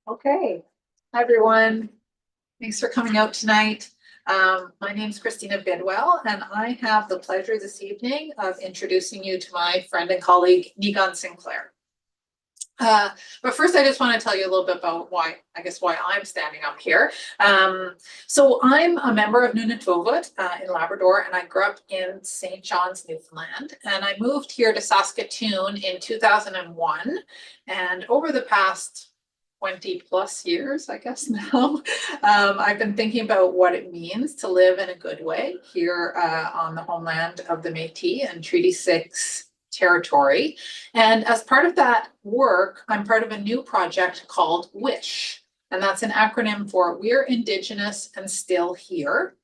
Okay, hi everyone. Thanks for coming out tonight. My name is Kristina Bidwell, and I have the pleasure this evening of introducing you to my friend and colleague, Niigaan Sinclair. But first, I just want to tell you a little bit about why I'm standing up here. So I'm a member of Nunavut in Labrador, and I grew up in St. John's, Newfoundland. And I moved here to Saskatoon in 2001. And over the past 20 plus years, I guess now, I've been thinking about what it means to live in a good way here on the homeland of the Métis and Treaty 6 territory. And as part of that work, I'm part of a new project called WISH. And that's an acronym for We're Indigenous and Still Here.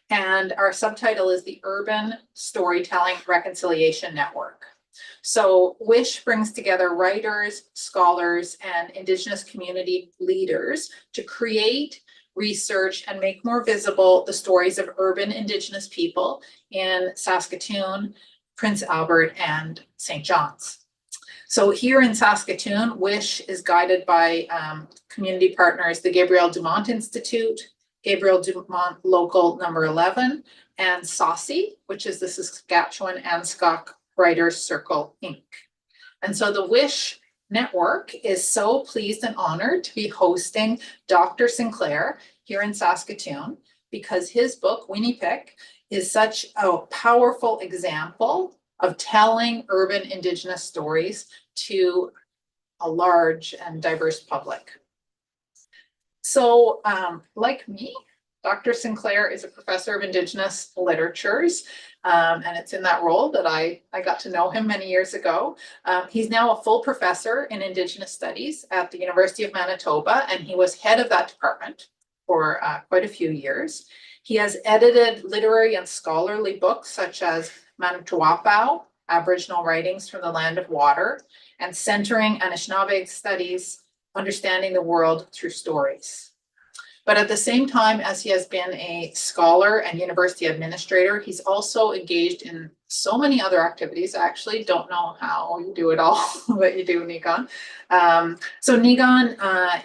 And our subtitle is the Urban Storytelling Reconciliation Network. So WISH brings together writers, scholars, and Indigenous community leaders to create, research, and make more visible the stories of urban Indigenous people in Saskatoon, Prince Albert, and St. John's. So here in Saskatoon, WISH is guided by community partners, the Gabriel Dumont Institute, Gabriel Dumont Local Number 11, and SASI, which is the Saskatchewan Anscok Writers Circle, Inc. And so the WISH network is so pleased and honored to be hosting Dr. Sinclair here in Saskatoon because his book, Winipek, is such a powerful example of telling urban Indigenous stories to a large and diverse public. So like me, Dr. Sinclair is a professor of Indigenous literatures, and it's in that role that I got to know him many years ago. He's now a full professor in Indigenous Studies at the University of Manitoba, and he was head of that department for quite a few years. He has edited literary and scholarly books such as Manitowoc, Aboriginal Writings from the Land of Water, and Centering Anishinaabe Studies, Understanding the World Through Stories. But at the same time as he has been a scholar and university administrator, he's also engaged in so many other activities. I actually don't know how you do it all, but you do, Niigaan. So Niigaan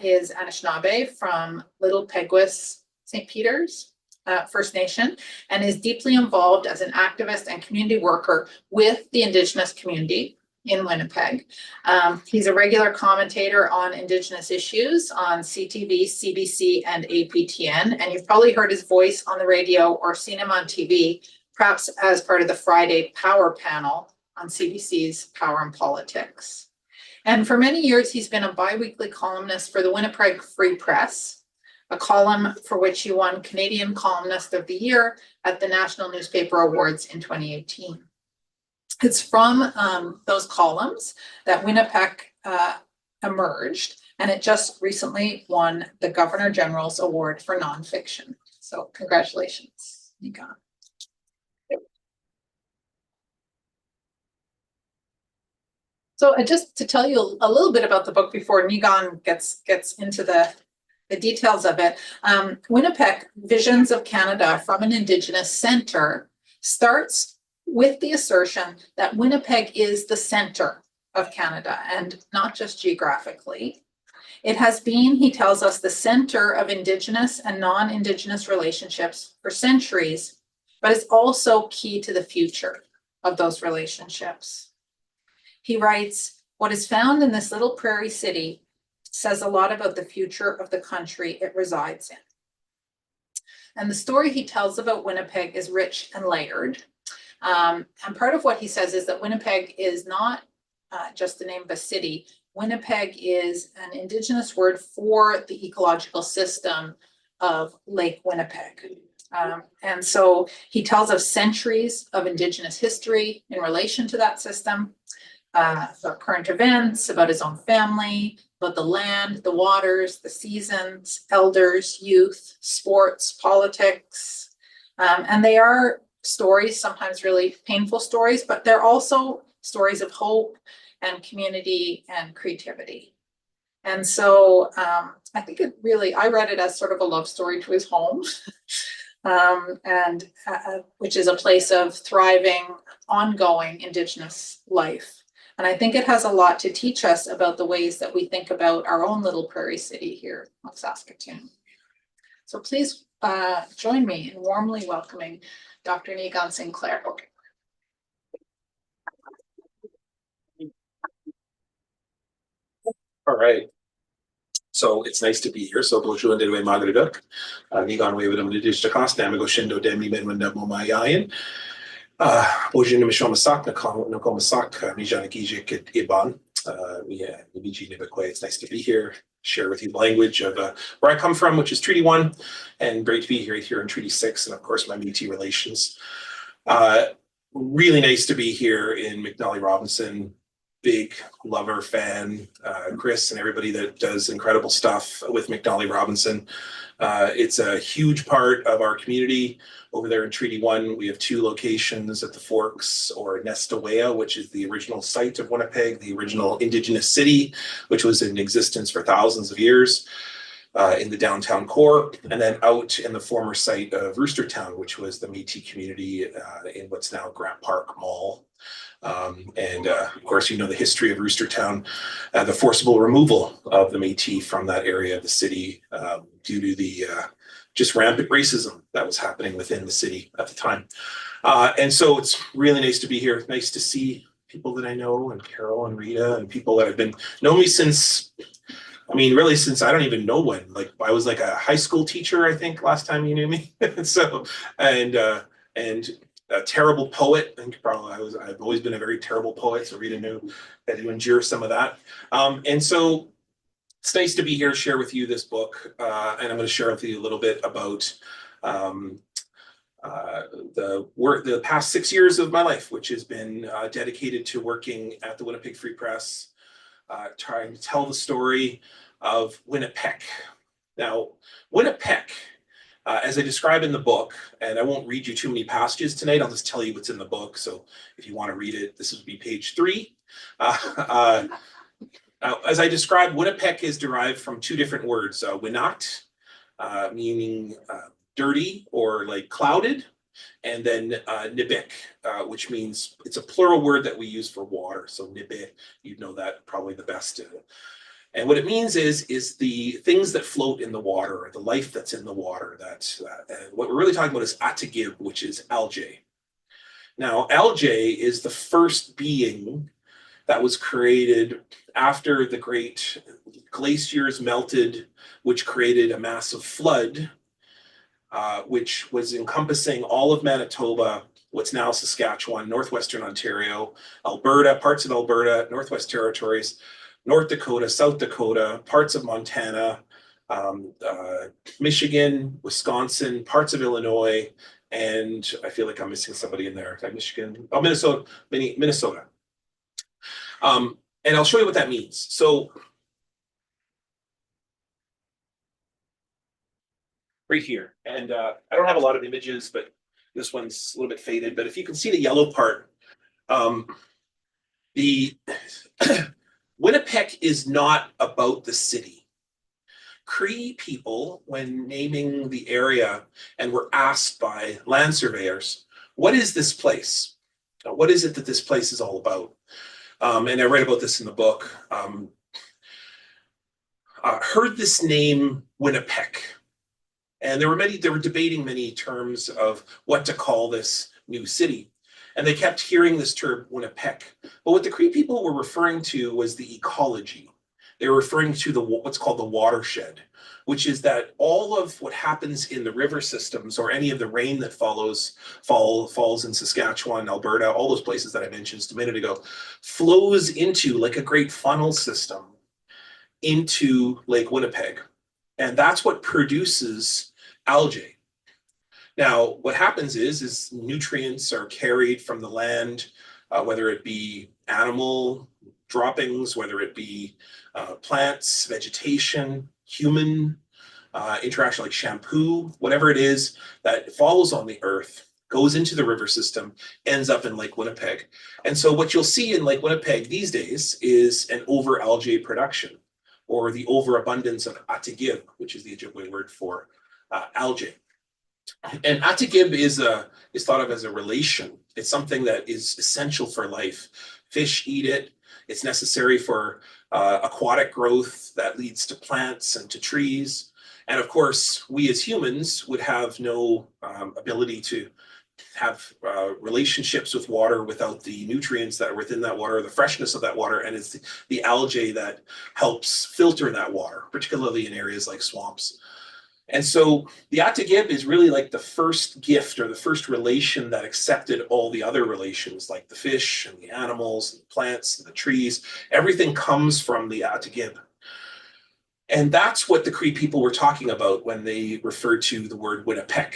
is Anishinaabe from Little Peguis, St. Peter's First Nation, and is deeply involved as an activist and community worker with the Indigenous community in Winnipeg. He's a regular commentator on Indigenous issues on CTV, CBC, and APTN, and you've probably heard his voice on the radio or seen him on TV, perhaps as part of the Friday Power panel on CBC's Power and Politics. And for many years, he's been a bi-weekly columnist for the Winnipeg Free Press, a column for which he won Canadian Columnist of the Year at the National Newspaper Awards in 2018. It's from those columns that Winipek emerged, and it just recently won the Governor General's Award for Nonfiction. So congratulations, Niigaan. So just to tell you a little bit about the book before Niigaan gets into the details of it, Winnipeg, Visions of Canada from an Indigenous Centre starts with the assertion that Winnipeg is the center of Canada, and not just geographically. It has been, he tells us, the center of Indigenous and non-Indigenous relationships for centuries, but is also key to the future of those relationships. He writes, "What is found in this little prairie city says a lot about the future of the country it resides in." And the story he tells about Winnipeg is rich and layered. And part of what he says is that Winnipeg is not just the name of a city. Winnipeg is an Indigenous word for the ecological system of Lake Winnipeg. And so he tells of centuries of Indigenous history in relation to that system, about current events, about his own family, about the land, the waters, the seasons, elders, youth, sports, politics. And they are stories, sometimes really painful stories, but they're also stories of hope and community and creativity. And so I think it really, I read it as sort of a love story to his home, which is a place of thriving, ongoing Indigenous life. And I think it has a lot to teach us about the ways that we think about our own little prairie city here of Saskatoon. So please join me in warmly welcoming Dr. Niigaan Sinclair. All right. So it's nice to be here. So bonjour and delwe magriduk. Niigaan wevidam nidishtakas namigo shindo demi menwenda momayayan. Bonjour nimishamasak nakomasak mijanagijik iban. It's nice to be here, share with you the language of where I come from, which is Treaty 1, and great to be here in Treaty 6, and of course my Métis relations. Really nice to be here in McNally Robinson. Big lover, fan, Chris and everybody that does incredible stuff with McNally Robinson. It's a huge part of our community over there in Treaty 1. We have 2 locations at the Forks, or Nestawea, which is the original site of Winnipeg, the original Indigenous city, which was in existence for thousands of years in the downtown core, and then out in the former site of Roostertown, which was the Métis community in what's now Grant Park Mall. Of course, you know the history of Roostertown, the forcible removal of the Métis from that area of the city due to the just rampant racism that was happening within the city at the time. And so it's really nice to be here. Nice to see people that I know, and Carol and Rita, and people that have known me since, I mean, really since I don't even know when. Like I was like a high school teacher, I think, last time you knew me. So, and a terrible poet, and probably I've always been a very terrible poet, so Rita knew that to endure some of that. And so it's nice to be here, share with you this book, and I'm going to share with you a little bit about the past 6 years of my life, which has been dedicated to working at the Winnipeg Free Press, trying to tell the story of Winipek. Now, Winipek, as I describe in the book, and I won't read you too many passages tonight, I'll just tell you what's in the book. So if you want to read it, this would be page 3. As I described, Winipek is derived from 2 different words, winat, meaning dirty or like clouded, and then nibik, which means it's a plural word that we use for water. So nibik, you'd know that probably the best. And what it means is the things that float in the water, or the life that's in the water. And what we're really talking about is atagib, which is algae. Now, algae is the first being that was created after the great glaciers melted, which created a massive flood, which was encompassing all of Manitoba, what's now Saskatchewan, northwestern Ontario, Alberta, parts of Alberta, Northwest Territories, North Dakota, South Dakota, parts of Montana, Michigan, Wisconsin, parts of Illinois, and I feel like I'm missing somebody in there. Michigan, oh, Minnesota. And I'll show you what that means. So right here, and I don't have a lot of images, but this one's a little bit faded, but if you can see the yellow part, the Winnipeg is not about the city. Cree people, when naming the area and were asked by land surveyors, what is this place? What is it that this place is all about? And I write about this in the book. Heard this name Winnipeg, and they were debating many terms of what to call this new city. And they kept hearing this term Winnipeg. But what the Cree people were referring to was the ecology. They were referring to what's called the watershed, which is that all of what happens in the river systems, or any of the rain that falls in Saskatchewan, Alberta, all those places that I mentioned just a minute ago, flows into like a great funnel system into Lake Winnipeg. And that's what produces algae. Now, what happens is nutrients are carried from the land, whether it be animal droppings, whether it be plants, vegetation, human interaction, like shampoo, whatever it is that falls on the earth, goes into the river system, ends up in Lake Winnipeg. And so what you'll see in Lake Winnipeg these days is an over algae production, or the overabundance of atagib, which is the Ojibwe word for algae. And atagib is thought of as a relation. It's something that is essential for life. Fish eat it. It's necessary for aquatic growth that leads to plants and to trees. And of course, we as humans would have no ability to have relationships with water without the nutrients that are within that water, the freshness of that water, and it's the algae that helps filter that water, particularly in areas like swamps. And so the Atagib is really like the first gift or the first relation that accepted all the other relations, like the fish and the animals, and the plants and the trees. Everything comes from the Atagib. And that's what the Cree people were talking about when they referred to the word Winipek,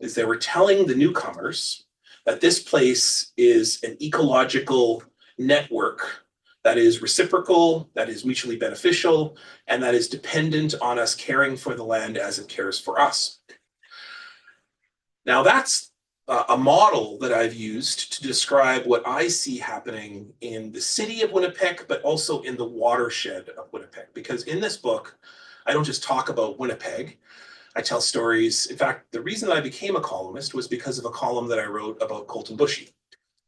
is they were telling the newcomers that this place is an ecological network that is reciprocal, that is mutually beneficial, and that is dependent on us caring for the land as it cares for us. Now that's a model that I've used to describe what I see happening in the city of Winnipeg, but also in the watershed of Winnipeg. Because in this book, I don't just talk about Winnipeg, I tell stories. In fact, the reason I became a columnist was because of a column that I wrote about Colton Bushy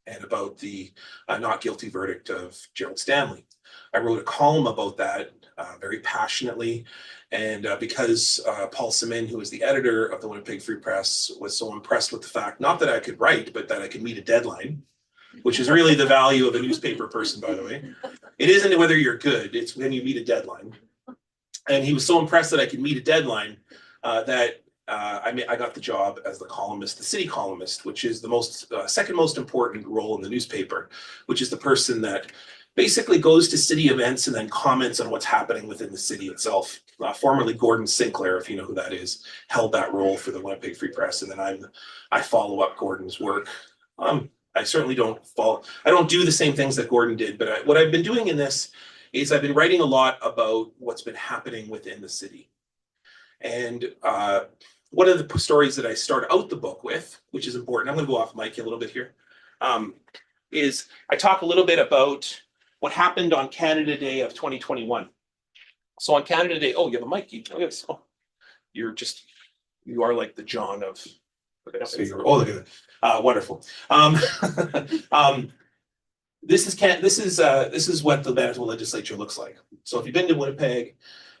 and about the not guilty verdict of Gerald Stanley. I wrote a column about that very passionately, and because Paul Simin, who was the editor of the Winnipeg Free Press, was so impressed with the fact, not that I could write, but that I could meet a deadline, which is really the value of a newspaper person, by the way. It isn't whether you're good, it's when you meet a deadline. And he was so impressed that I could meet a deadline that I got the job as the columnist, the city columnist, which is the second most important role in the newspaper, which is the person that basically goes to city events and then comments on what's happening within the city itself. Formerly Gordon Sinclair, if you know who that is, held that role for the Winnipeg Free Press, and then I follow up Gordon's work. I certainly don't do the same things that Gordon did, but what I've been doing in this is I've been writing a lot about what's been happening within the city. And one of the stories that I start out the book with, which is important, I'm going to go off mic a little bit here, is I talk a little bit about what happened on Canada Day of 2021. So on Canada Day, oh, you have a mic. You are like the John of. So look at it. Wonderful. This is what the Manitoba legislature looks like. So if you've been to Winnipeg,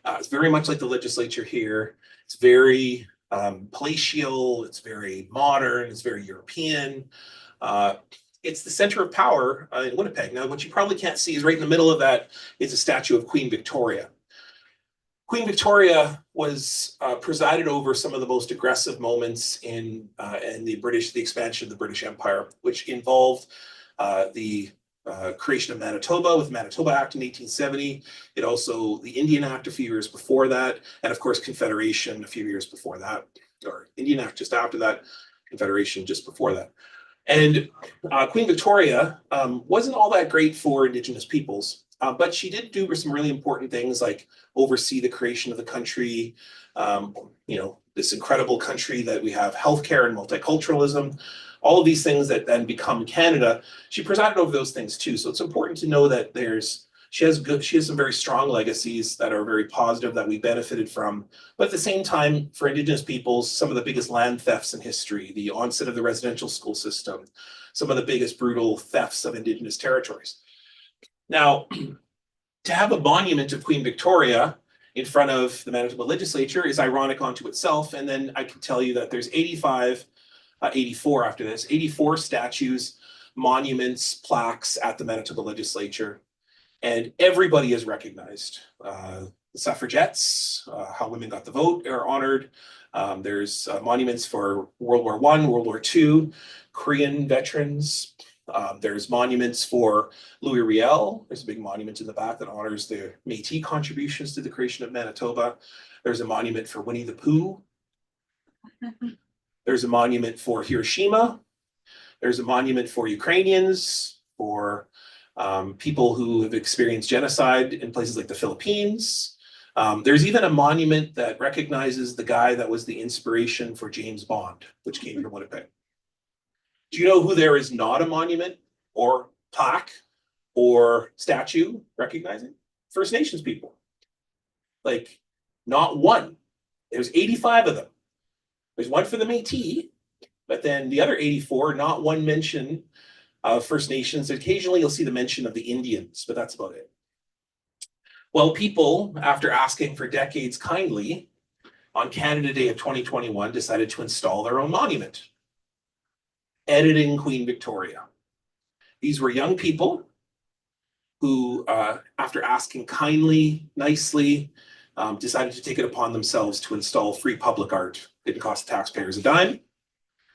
it's very much like the legislature here. It's very palatial, it's very modern, it's very European. It's the center of power in Winnipeg. Now, what you probably can't see is right in the middle of that is a statue of Queen Victoria. Queen Victoria was presided over some of the most aggressive moments in the expansion of the British Empire, which involved the creation of Manitoba with the Manitoba Act in 1870. It also, the Indian Act a few years before that, and of course Confederation a few years before that, or Indian Act just after that, Confederation just before that. And Queen Victoria wasn't all that great for Indigenous peoples, but she did do some really important things like oversee the creation of the country, this incredible country that we have healthcare and multiculturalism, all of these things that then become Canada. She presided over those things too. So it's important to know that she has some very strong legacies that are very positive that we benefited from. But at the same time, for Indigenous peoples, some of the biggest land thefts in history, the onset of the residential school system, some of the biggest brutal thefts of Indigenous territories. Now, to have a monument of Queen Victoria in front of the Manitoba legislature is ironic unto itself. And then I can tell you that there's 84 after this, 84 statues, monuments, plaques at the Manitoba legislature. And everybody is recognized. The suffragettes, how women got the vote, are honored. There's monuments for World War I, World War II, Korean veterans. There's monuments for Louis Riel. There's a big monument in the back that honors the Métis contributions to the creation of Manitoba. There's a monument for Winnie the Pooh. There's a monument for Hiroshima. There's a monument for Ukrainians, for people who have experienced genocide in places like the Philippines. There's even a monument that recognizes the guy that was the inspiration for James Bond, which came from Winnipeg. Do you know who there is not a monument or plaque or statue recognizing? First Nations people. Like, not one. There's 85 of them. There's one for the Métis, but then the other 84, not one mention of First Nations. Occasionally you'll see the mention of the Indians, but that's about it. Well, people, after asking for decades kindly, on Canada Day of 2021, decided to install their own monument, editing Queen Victoria. These were young people who, after asking kindly, nicely, decided to take it upon themselves to install free public art. Didn't cost the taxpayers a dime.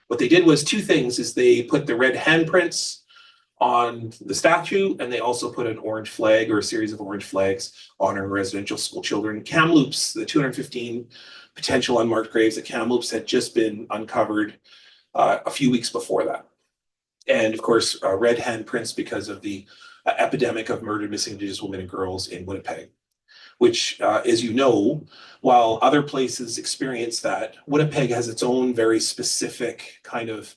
What they did was two things: is they put the red handprints on the statue, and they also put an orange flag or a series of orange flags honoring residential school children. Kamloops, the 215 potential unmarked graves at Kamloops had just been uncovered a few weeks before that. And of course, red handprints because of the epidemic of murdered missing Indigenous women and girls in Winnipeg, which, as you know, while other places experience that, Winnipeg has its own very specific kind of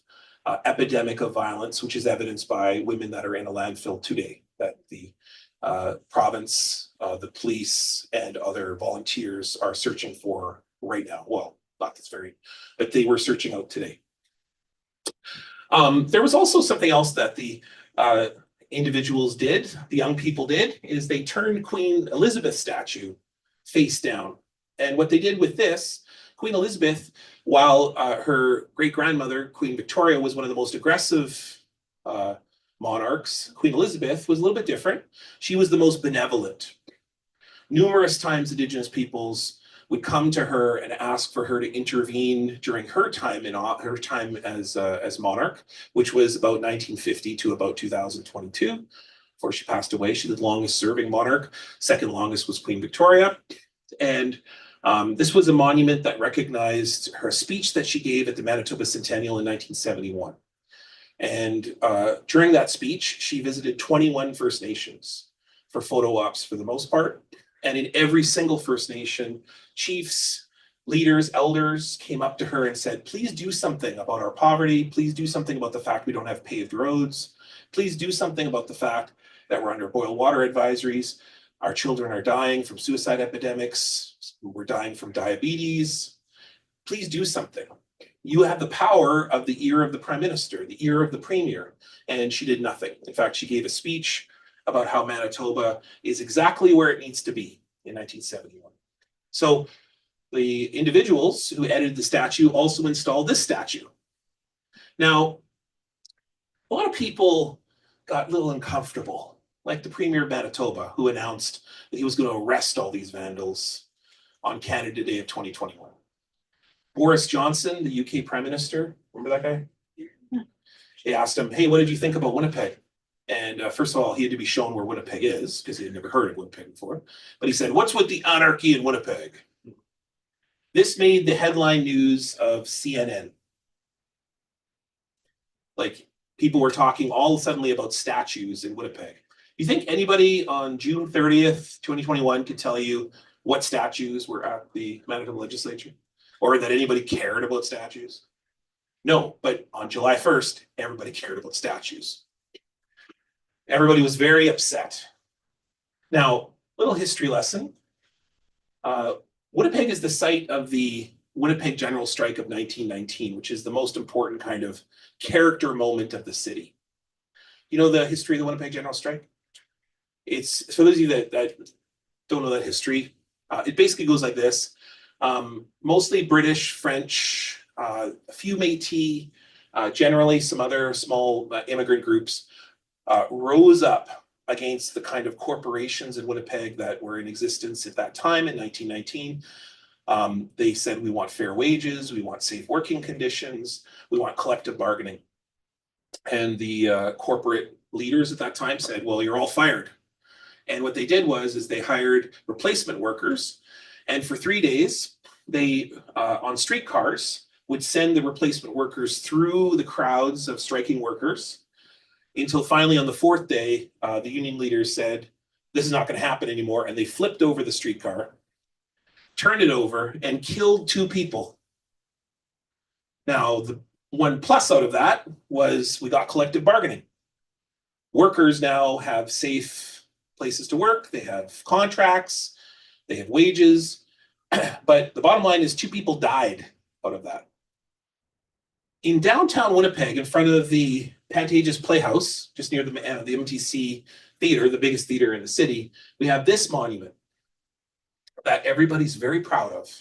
epidemic of violence, which is evidenced by women that are in a landfill today, that the province, the police, and other volunteers are searching for right now. Well, not this very, but they were searching out today. There was also something else that the individuals did, the young people did, is they turned Queen Elizabeth's statue face down. And what they did with this, Queen Elizabeth, while her great-grandmother, Queen Victoria, was one of the most aggressive monarchs, Queen Elizabeth was a little bit different. She was the most benevolent. Numerous times Indigenous peoples would come to her and ask for her to intervene during her time as monarch, which was about 1950 to about 2022, before she passed away. She was the longest serving monarch. Second longest was Queen Victoria. And this was a monument that recognized her speech that she gave at the Manitoba Centennial in 1971. And during that speech, she visited 21 First Nations for photo ops for the most part. And in every single First Nation, chiefs, leaders, elders came up to her and said, please do something about our poverty. Please do something about the fact we don't have paved roads. Please do something about the fact that we're under boil water advisories. Our children are dying from suicide epidemics. We're dying from diabetes. Please do something. You have the power of the ear of the Prime Minister, the ear of the Premier. And she did nothing. In fact, she gave a speech about how Manitoba is exactly where it needs to be in 1971. So the individuals who edited the statue also installed this statue. Now, a lot of people got a little uncomfortable, like the Premier of Manitoba, who announced that he was going to arrest all these vandals on Canada Day of 2021. Boris Johnson, the UK Prime Minister, remember that guy? They asked him, hey, what did you think about Winnipeg? And first of all, he had to be shown where Winnipeg is, because he had never heard of Winnipeg before. But he said, what's with the anarchy in Winnipeg? This made the headline news of CNN. Like, people were talking all suddenly about statues in Winnipeg. You think anybody on June 30th, 2021 could tell you what statues were at the Manitoba legislature? Or that anybody cared about statues? No, but on July 1st, everybody cared about statues. Everybody was very upset. Now, little history lesson. Winnipeg is the site of the Winnipeg General Strike of 1919, which is the most important kind of character moment of the city. You know the history of the Winnipeg General Strike? It's, for those of you that don't know that history, it basically goes like this. Mostly British, French, a few Métis, generally some other small immigrant groups rose up against the kind of corporations in Winnipeg that were in existence at that time in 1919. They said, we want fair wages, we want safe working conditions, we want collective bargaining. And the corporate leaders at that time said, well, you're all fired. And what they did is they hired replacement workers. And for 3 days, they, on streetcars, would send the replacement workers through the crowds of striking workers until finally on the fourth day, the union leaders said, this is not going to happen anymore. And they flipped over the streetcar, turned it over, and killed 2 people. Now, the one plus out of that was we got collective bargaining. Workers now have safe places to work. They have contracts. They have wages. But the bottom line is 2 people died out of that. In downtown Winnipeg, in front of the Pantages Playhouse, just near the MTC Theater, the biggest theater in the city, we have this monument that everybody's very proud of.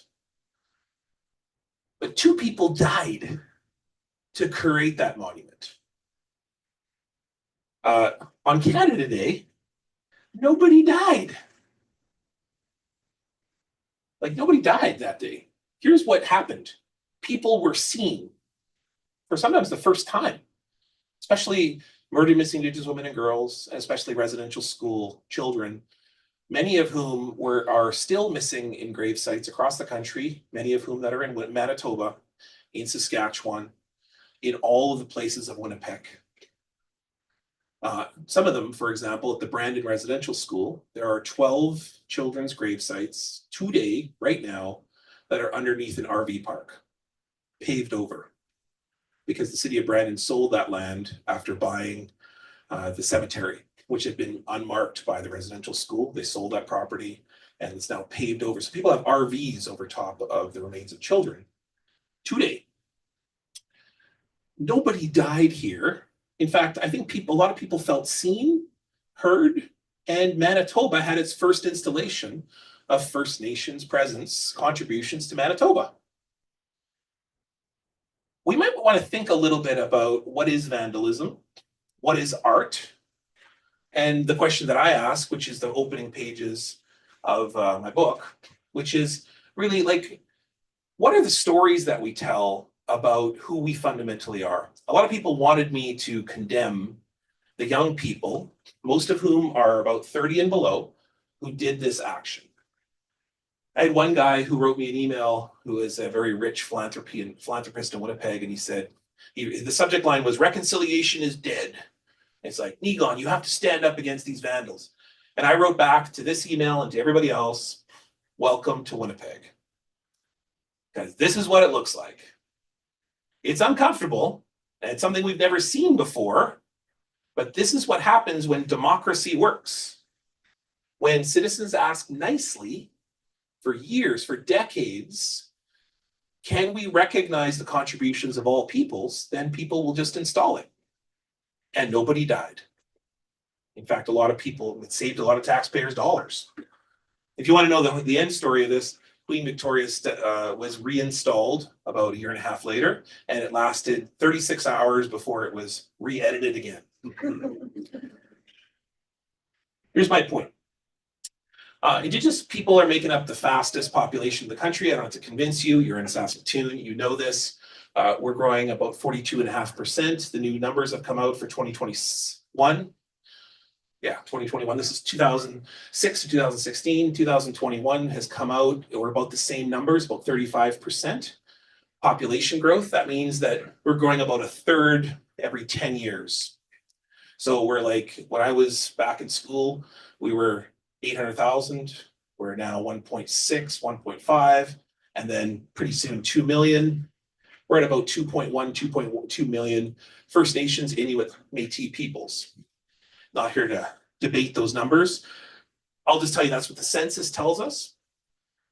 But 2 people died to create that monument. On Canada Day, nobody died. Like, nobody died that day. Here's what happened. People were seen for sometimes the first time, especially murdered missing Indigenous women and girls, especially residential school children, many of whom are still missing in grave sites across the country, many of whom that are in Manitoba, in Saskatchewan, in all of the places of Winipek. Some of them, for example, at the Brandon Residential School, there are 12 children's grave sites today, right now, that are underneath an RV park, paved over, because the city of Brandon sold that land after buying the cemetery, which had been unmarked by the residential school. They sold that property and it's now paved over. So people have RVs over top of the remains of children today. Nobody died here. In fact, I think a lot of people felt seen, heard, and Manitoba had its first installation of First Nations presence contributions to Manitoba. We might want to think a little bit about what is vandalism, what is art, and the question that I ask, which is the opening pages of my book, which is really like, what are the stories that we tell about who we fundamentally are? A lot of people wanted me to condemn the young people, most of whom are about 30 and below, who did this action. I had one guy who wrote me an email who is a very rich philanthropist in Winnipeg, and he said, the subject line was, "Reconciliation is dead." It's like, Niigaan, you have to stand up against these vandals. And I wrote back to this email and to everybody else, welcome to Winnipeg. Because this is what it looks like. It's uncomfortable, and it's something we've never seen before, but this is what happens when democracy works. When citizens ask nicely, for years, for decades, can we recognize the contributions of all peoples, then people will just install it. And nobody died. In fact, a lot of people, it saved a lot of taxpayers' dollars. If you want to know the end story of this, Queen Victoria was reinstalled about 1.5 years later, and it lasted 36 hours before it was re-edited again. Here's my point. Indigenous people are making up the fastest population in the country. I don't have to convince you, you're in Saskatoon, you know this. We're growing about 42.5%. The new numbers have come out for 2021. Yeah, 2021. This is 2006 to 2016. 2021 has come out. We're about the same numbers, about 35% population growth. That means that we're growing about 1/3 every 10 years. So we're like, when I was back in school, we were 800,000. We're now 1.6, 1.5, and then pretty soon 2 million. We're at about 2.1, 2.2 million First Nations, Inuit, Métis peoples. Not here to debate those numbers. I'll just tell you that's what the census tells us.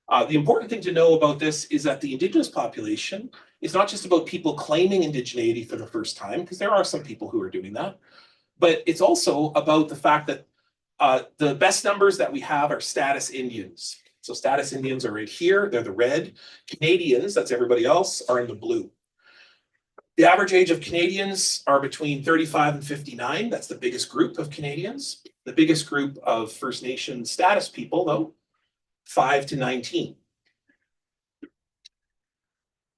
The important thing to know about this is that the Indigenous population is not just about people claiming indigeneity for the first time, because there are some people who are doing that, but it's also about the fact that the best numbers that we have are status Indians. So status Indians are right here, they're the red. Canadians, that's everybody else, are in the blue. The average age of Canadians are between 35 and 59. That's the biggest group of Canadians. The biggest group of First Nation status people, though, 5 to 19.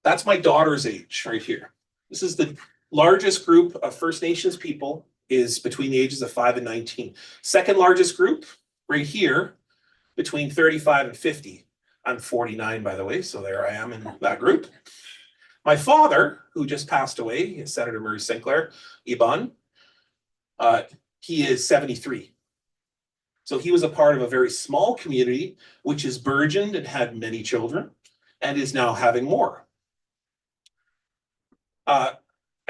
That's my daughter's age right here. This is the largest group of First Nations people, is between the ages of 5 and 19. Second largest group right here, between 35 and 50. I'm 49, by the way, so there I am in that group. My father, who just passed away, Senator Murray Sinclair, Iban, he is 73. So he was a part of a very small community, which is burgeoned and had many children, and is now having more. I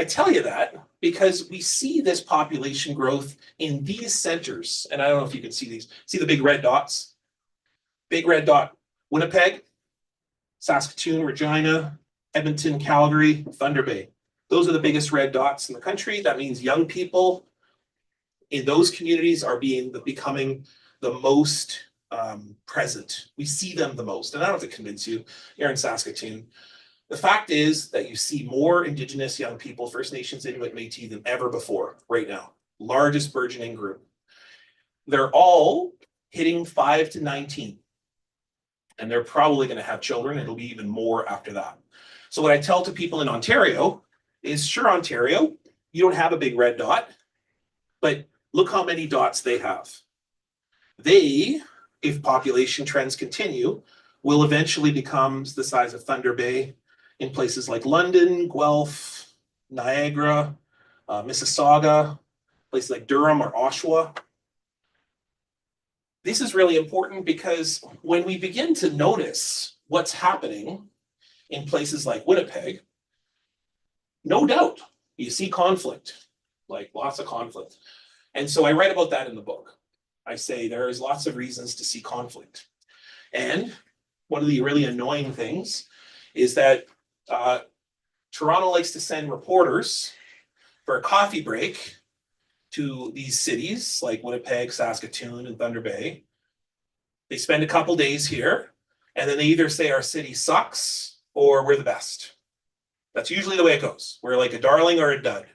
tell you that because we see this population growth in these centers, and I don't know if you can see these. See the big red dots? Big red dot, Winnipeg, Saskatoon, Regina, Edmonton, Calgary, Thunder Bay. Those are the biggest red dots in the country. That means young people in those communities are becoming the most present. We see them the most. And I don't have to convince you, you're in Saskatoon. The fact is that you see more Indigenous young people, First Nations, Inuit, Métis than ever before right now. Largest burgeoning group. They're all hitting 5 to 19. And they're probably going to have children. It'll be even more after that. So what I tell to people in Ontario is, sure, Ontario, you don't have a big red dot, but look how many dots they have. They, if population trends continue, will eventually become the size of Thunder Bay in places like London, Guelph, Niagara, Mississauga, places like Durham or Oshawa. This is really important because when we begin to notice what's happening in places like Winnipeg, no doubt you see conflict, like lots of conflict. And so I write about that in the book. I say there is lots of reasons to see conflict. And one of the really annoying things is that Toronto likes to send reporters for a coffee break to these cities like Winnipeg, Saskatoon, and Thunder Bay. They spend a couple days here, and then they either say our city sucks or we're the best. That's usually the way it goes. We're like a darling or a dud.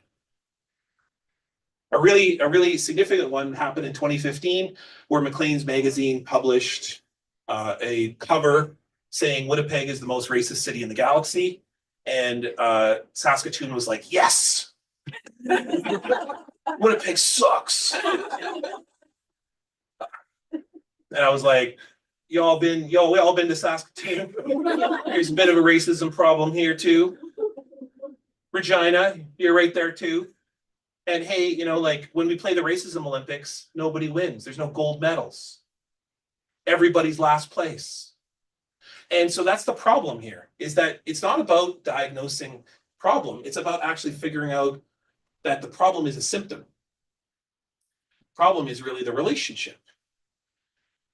A really significant one happened in 2015, where Maclean's magazine published a cover saying Winnipeg is the most racist city in the galaxy, and Saskatoon was like, yes, Winnipeg sucks. And I was like, we all been to Saskatoon. There's a bit of a racism problem here too. Regina, you're right there too. And hey, you know, like when we play the racism Olympics, nobody wins. There's no gold medals. Everybody's last place. And so that's the problem here, is that it's not about diagnosing problem. It's about actually figuring out that the problem is a symptom. Problem is really the relationship.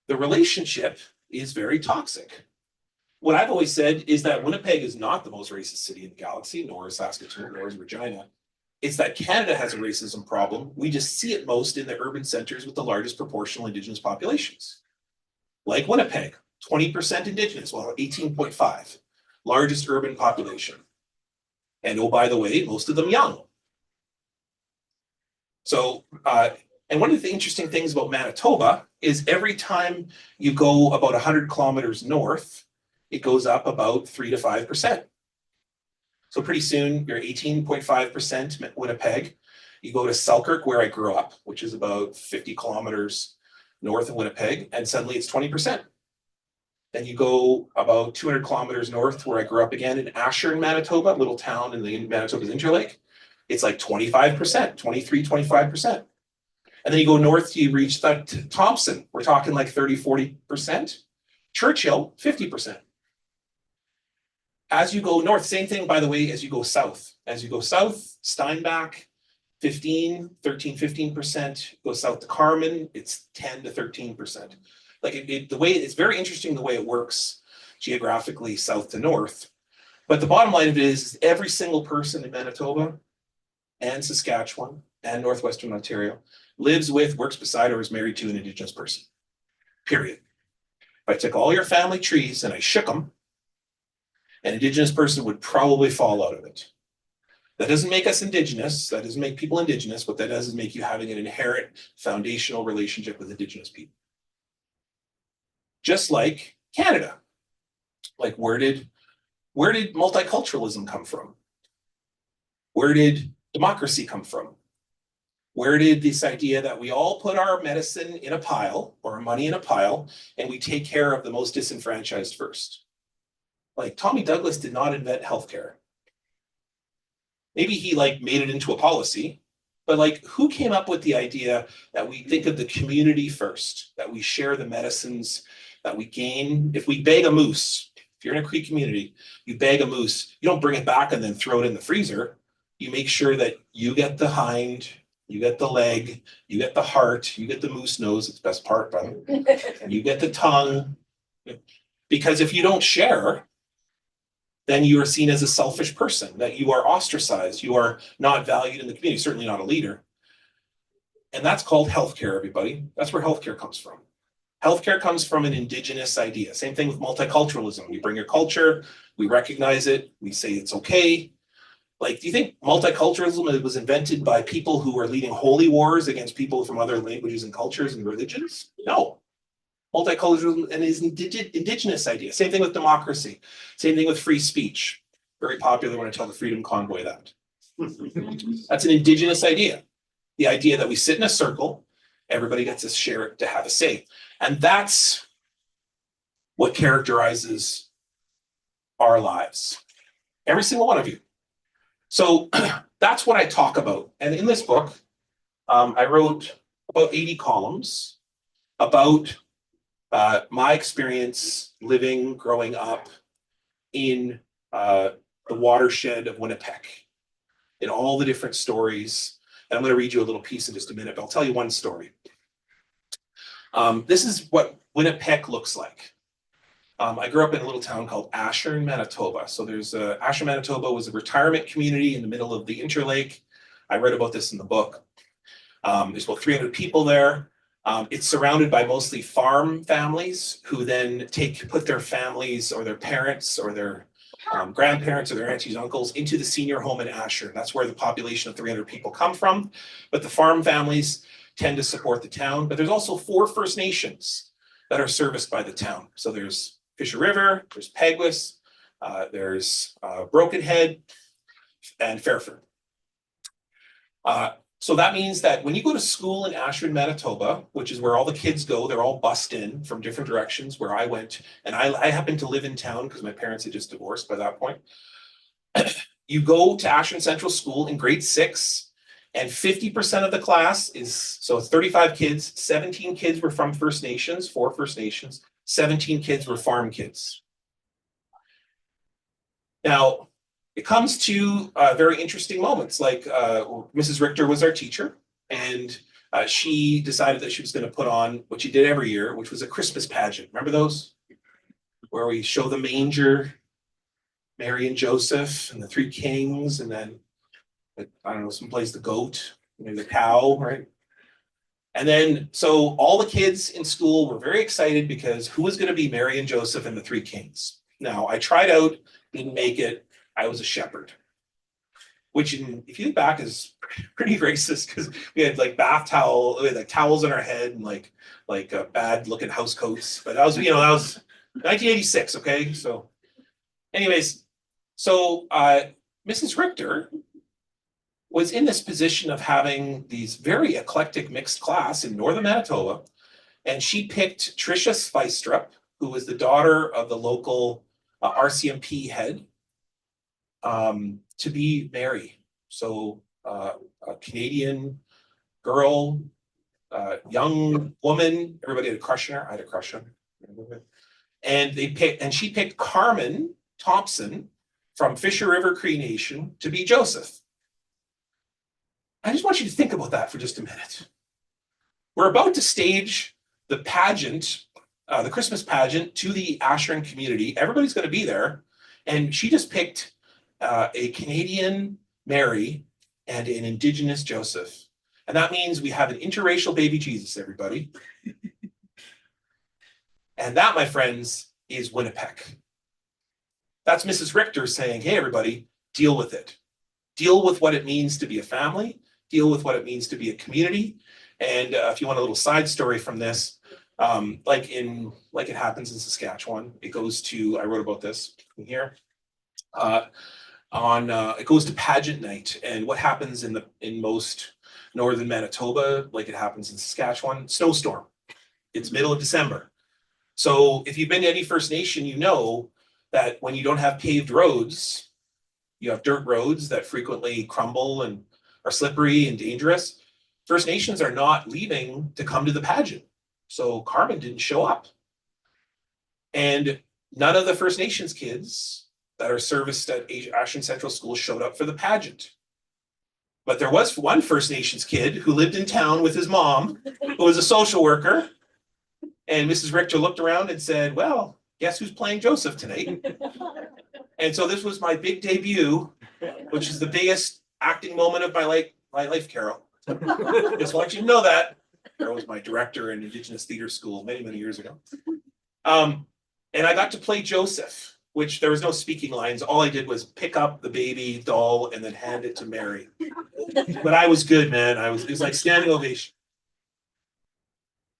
The relationship is very toxic. What I've always said is that Winnipeg is not the most racist city in the galaxy, nor is Saskatoon, nor is Regina. It's that Canada has a racism problem. We just see it most in the urban centers with the largest proportional Indigenous populations. Like Winnipeg, 20% Indigenous, well, 18.5, largest urban population. And oh, by the way, most of them young. So, and one of the interesting things about Manitoba is every time you go about 100 kilometers north, it goes up about 3 to 5%. So pretty soon you're 18.5% Winnipeg. You go to Selkirk, where I grew up, which is about 50 kilometers north of Winnipeg, and suddenly it's 20%. Then you go about 200 kilometers north, where I grew up again, in Asher in Manitoba, a little town in the Manitoba's Interlake. It's like 25%, 23, 25%. And then you go north, you reach Thompson. We're talking like 30, 40%. Churchill, 50%. As you go north, same thing, by the way, as you go south. As you go south, Steinbach, 13, 15%. Go south to Carman, it's 10 to 13%. Like the way, it's very interesting the way it works geographically south to north. But the bottom line of it is every single person in Manitoba and Saskatchewan and Northwestern Ontario lives with, works beside, or is married to an Indigenous person, period. If I took all your family trees and I shook them, an Indigenous person would probably fall out of it. That doesn't make us Indigenous. That doesn't make people Indigenous. What that does is make you having an inherent foundational relationship with Indigenous people. Just like Canada. Like where did multiculturalism come from? Where did democracy come from? Where did this idea that we all put our medicine in a pile, or our money in a pile, and we take care of the most disenfranchised first? Like Tommy Douglas did not invent healthcare. Maybe he like made it into a policy, but like who came up with the idea that we think of the community first, that we share the medicines, that we gain? If we bag a moose, if you're in a Cree community, you bag a moose, you don't bring it back and then throw it in the freezer. You make sure that you get the hind, you get the leg, you get the heart, you get the moose nose, it's the best part, by the way. You get the tongue. Because if you don't share, then you are seen as a selfish person, that you are ostracized, you are not valued in the community, certainly not a leader. And that's called healthcare, everybody. That's where healthcare comes from. Healthcare comes from an Indigenous idea. Same thing with multiculturalism. We bring your culture, we recognize it, we say it's okay. Like, do you think multiculturalism was invented by people who were leading holy wars against people from other languages and cultures and religions? No. Multiculturalism and is Indigenous idea. Same thing with democracy. Same thing with free speech. Very popular when I tell the Freedom Convoy that. That's an Indigenous idea. The idea that we sit in a circle, everybody gets to share it, to have a say. And that's what characterizes our lives. Every single one of you. So that's what I talk about. And in this book, I wrote about 80 columns about my experience living, growing up in the watershed of Winipek, in all the different stories. And I'm going to read you a little piece in just a minute, but I'll tell you one story. This is what Winipek looks like. I grew up in a little town called Asher, Manitoba. So there's Asher, Manitoba was a retirement community in the middle of the Interlake. I read about this in the book. There's about 300 people there. It's surrounded by mostly farm families who then put their families or their parents or their grandparents or their aunties, uncles into the senior home in Asher. That's where the population of 300 people come from. But the farm families tend to support the town. But there's also 4 First Nations that are serviced by the town. So there's Fisher River, there's Peguis, there's Broken Head, and Fairford. So that means that when you go to school in Asher, Manitoba, which is where all the kids go, they're all bussed in from different directions where I went. And I happened to live in town because my parents had just divorced by that point. You go to Asher Central School in grade 6, and 50% of the class is, so it's 35 kids, 17 kids were from First Nations, 4 First Nations, 17 kids were farm kids. Now, it comes to very interesting moments, like Mrs. Richter was our teacher, and she decided that she was going to put on what she did every year, which was a Christmas pageant. Remember those? Where we show the manger, Mary and Joseph, and the 3 kings, and then, I don't know, someplace the goat, maybe the cow, right? And then, so all the kids in school were very excited because who was going to be Mary and Joseph and the 3 kings? Now, I tried out, didn't make it. I was a shepherd, which if you think back is pretty racist because we had like we had like towels on our head and like bad looking house coats. But that was 1986, okay? So anyways, so Mrs. Richter was in this position of having these very eclectic mixed class in northern Manitoba, and she picked Tricia Sveistrup, who was the daughter of the local RCMP head, to be Mary. So a Canadian girl, young woman, everybody had a crush on her. I had a crush on her. And she picked Carmen Thompson from Fisher River Cree Nation to be Joseph. I just want you to think about that for just a minute. We're about to stage the pageant, the Christmas pageant to the Asherin community. Everybody's going to be there. And she just picked a Canadian Mary and an Indigenous Joseph. And that means we have an interracial baby Jesus, everybody. And that, my friends, is Winipek. That's Mrs. Richter saying, hey, everybody, deal with it. Deal with what it means to be a family. Deal with what it means to be a community. And if you want a little side story from this, like it happens in Saskatchewan, it goes to, I wrote about this in here, it goes to pageant night. And what happens in most northern Manitoba, like it happens in Saskatchewan, snowstorm. It's middle of December. So if you've been to any First Nation, you know that when you don't have paved roads, you have dirt roads that frequently crumble and are slippery and dangerous. First Nations are not leaving to come to the pageant. So Carmen didn't show up. And none of the First Nations kids that are serviced at Asherin Central School showed up for the pageant. But there was one First Nations kid who lived in town with his mom, who was a social worker. And Mrs. Richter looked around and said, well, guess who's playing Joseph tonight? And so this was my big debut, which is the biggest acting moment of my life, Carol. Just want you to know that. Carol was my director in Indigenous Theatre School many, many years ago. And I got to play Joseph, which there was no speaking lines. All I did was pick up the baby doll and then hand it to Mary. But I was good, man. It was like standing ovation.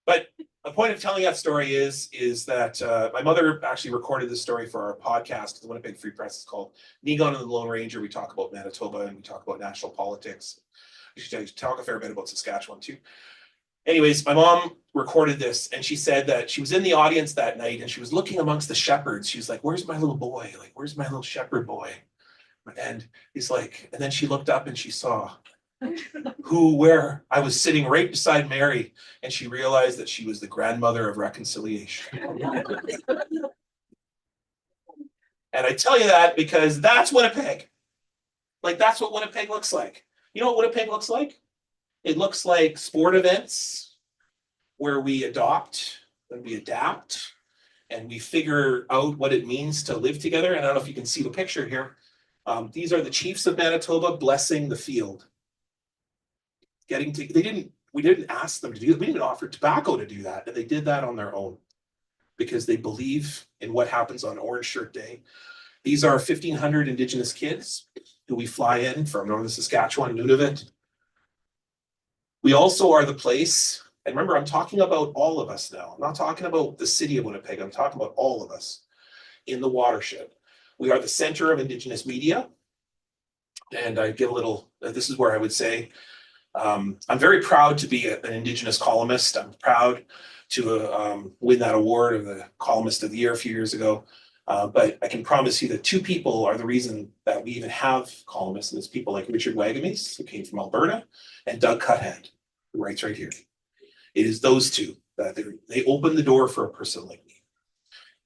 But the point of telling that story is that my mother actually recorded this story for our podcast. The Winnipeg Free Press is called Niigaan and the Lone Ranger. We talk about Manitoba and we talk about national politics. We should talk a fair bit about Saskatchewan too. Anyways, my mom recorded this and she said that she was in the audience that night and she was looking amongst the shepherds. She was like, where's my little boy? Like, where's my little shepherd boy? And he's like, and then she looked up and she saw where I was sitting right beside Mary, and she realized that she was the grandmother of reconciliation. And I tell you that because that's Winnipeg. Like, that's what Winnipeg looks like. You know what Winnipeg looks like? It looks like sport events where we adopt and we adapt and we figure out what it means to live together. And I don't know if you can see the picture here. These are the chiefs of Manitoba blessing the field. We didn't ask them to do that. We didn't offer tobacco to do that. And they did that on their own because they believe in what happens on Orange Shirt Day. These are 1,500 Indigenous kids who we fly in from Northern Saskatchewan, Nunavut. We also are the place, and remember, I'm talking about all of us now. I'm not talking about the city of Winnipeg. I'm talking about all of us in the watershed. We are the center of Indigenous media. And I give a little, this is where I would say, I'm very proud to be an Indigenous columnist. I'm proud to win that award of the Columnist of the Year a few years ago. But I can promise you that two people are the reason that we even have columnists, and it's people like Richard Wagamies, who came from Alberta, and Doug Cuthand, who writes right here. It is those two that they open the door for a person like me.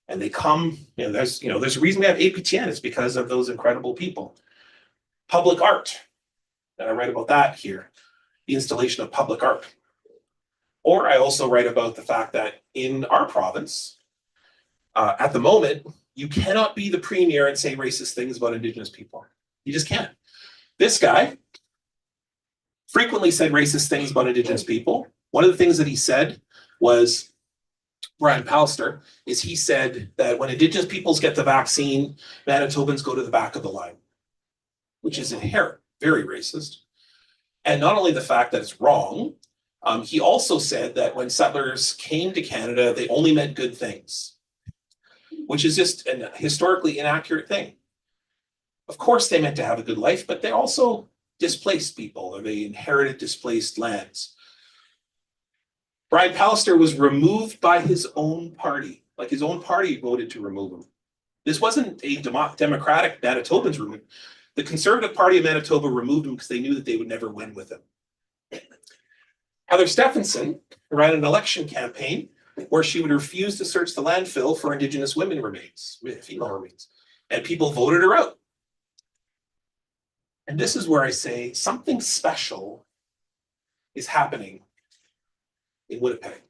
And they come, there's a reason we have APTN, it's because of those incredible people. Public art, and I write about that here, the installation of public art. Or I also write about the fact that in our province, at the moment, you cannot be the premier and say racist things about Indigenous people. You just can't. This guy frequently said racist things about Indigenous people. One of the things that he said was, Brian Pallister, is he said that when Indigenous peoples get the vaccine, Manitobans go to the back of the line, which is inherent, very racist. And not only the fact that it's wrong, he also said that when settlers came to Canada, they only meant good things, which is just a historically inaccurate thing. Of course, they meant to have a good life, but they also displaced people, or they inherited displaced lands. Brian Pallister was removed by his own party. Like, his own party voted to remove him. This wasn't a democratic Manitobans removed. The Conservative Party of Manitoba removed him because they knew that they would never win with him. Heather Stephenson ran an election campaign where she would refuse to search the landfill for Indigenous women remains, female remains, and people voted her out. And this is where I say something special is happening in Winnipeg.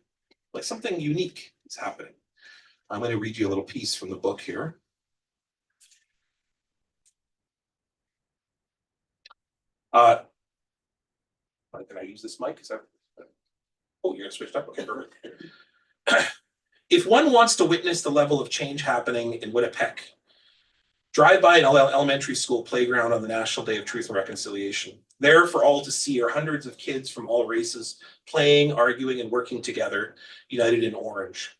Like, something unique is happening. I'm going to read you a little piece from the book here. Can I use this mic? Oh, you're going to switch up? Okay, perfect. If one wants to witness the level of change happening in Winnipeg, drive by an elementary school playground on the National Day of Truth and Reconciliation. There for all to see are hundreds of kids from all races playing, arguing, and working together, united in orange.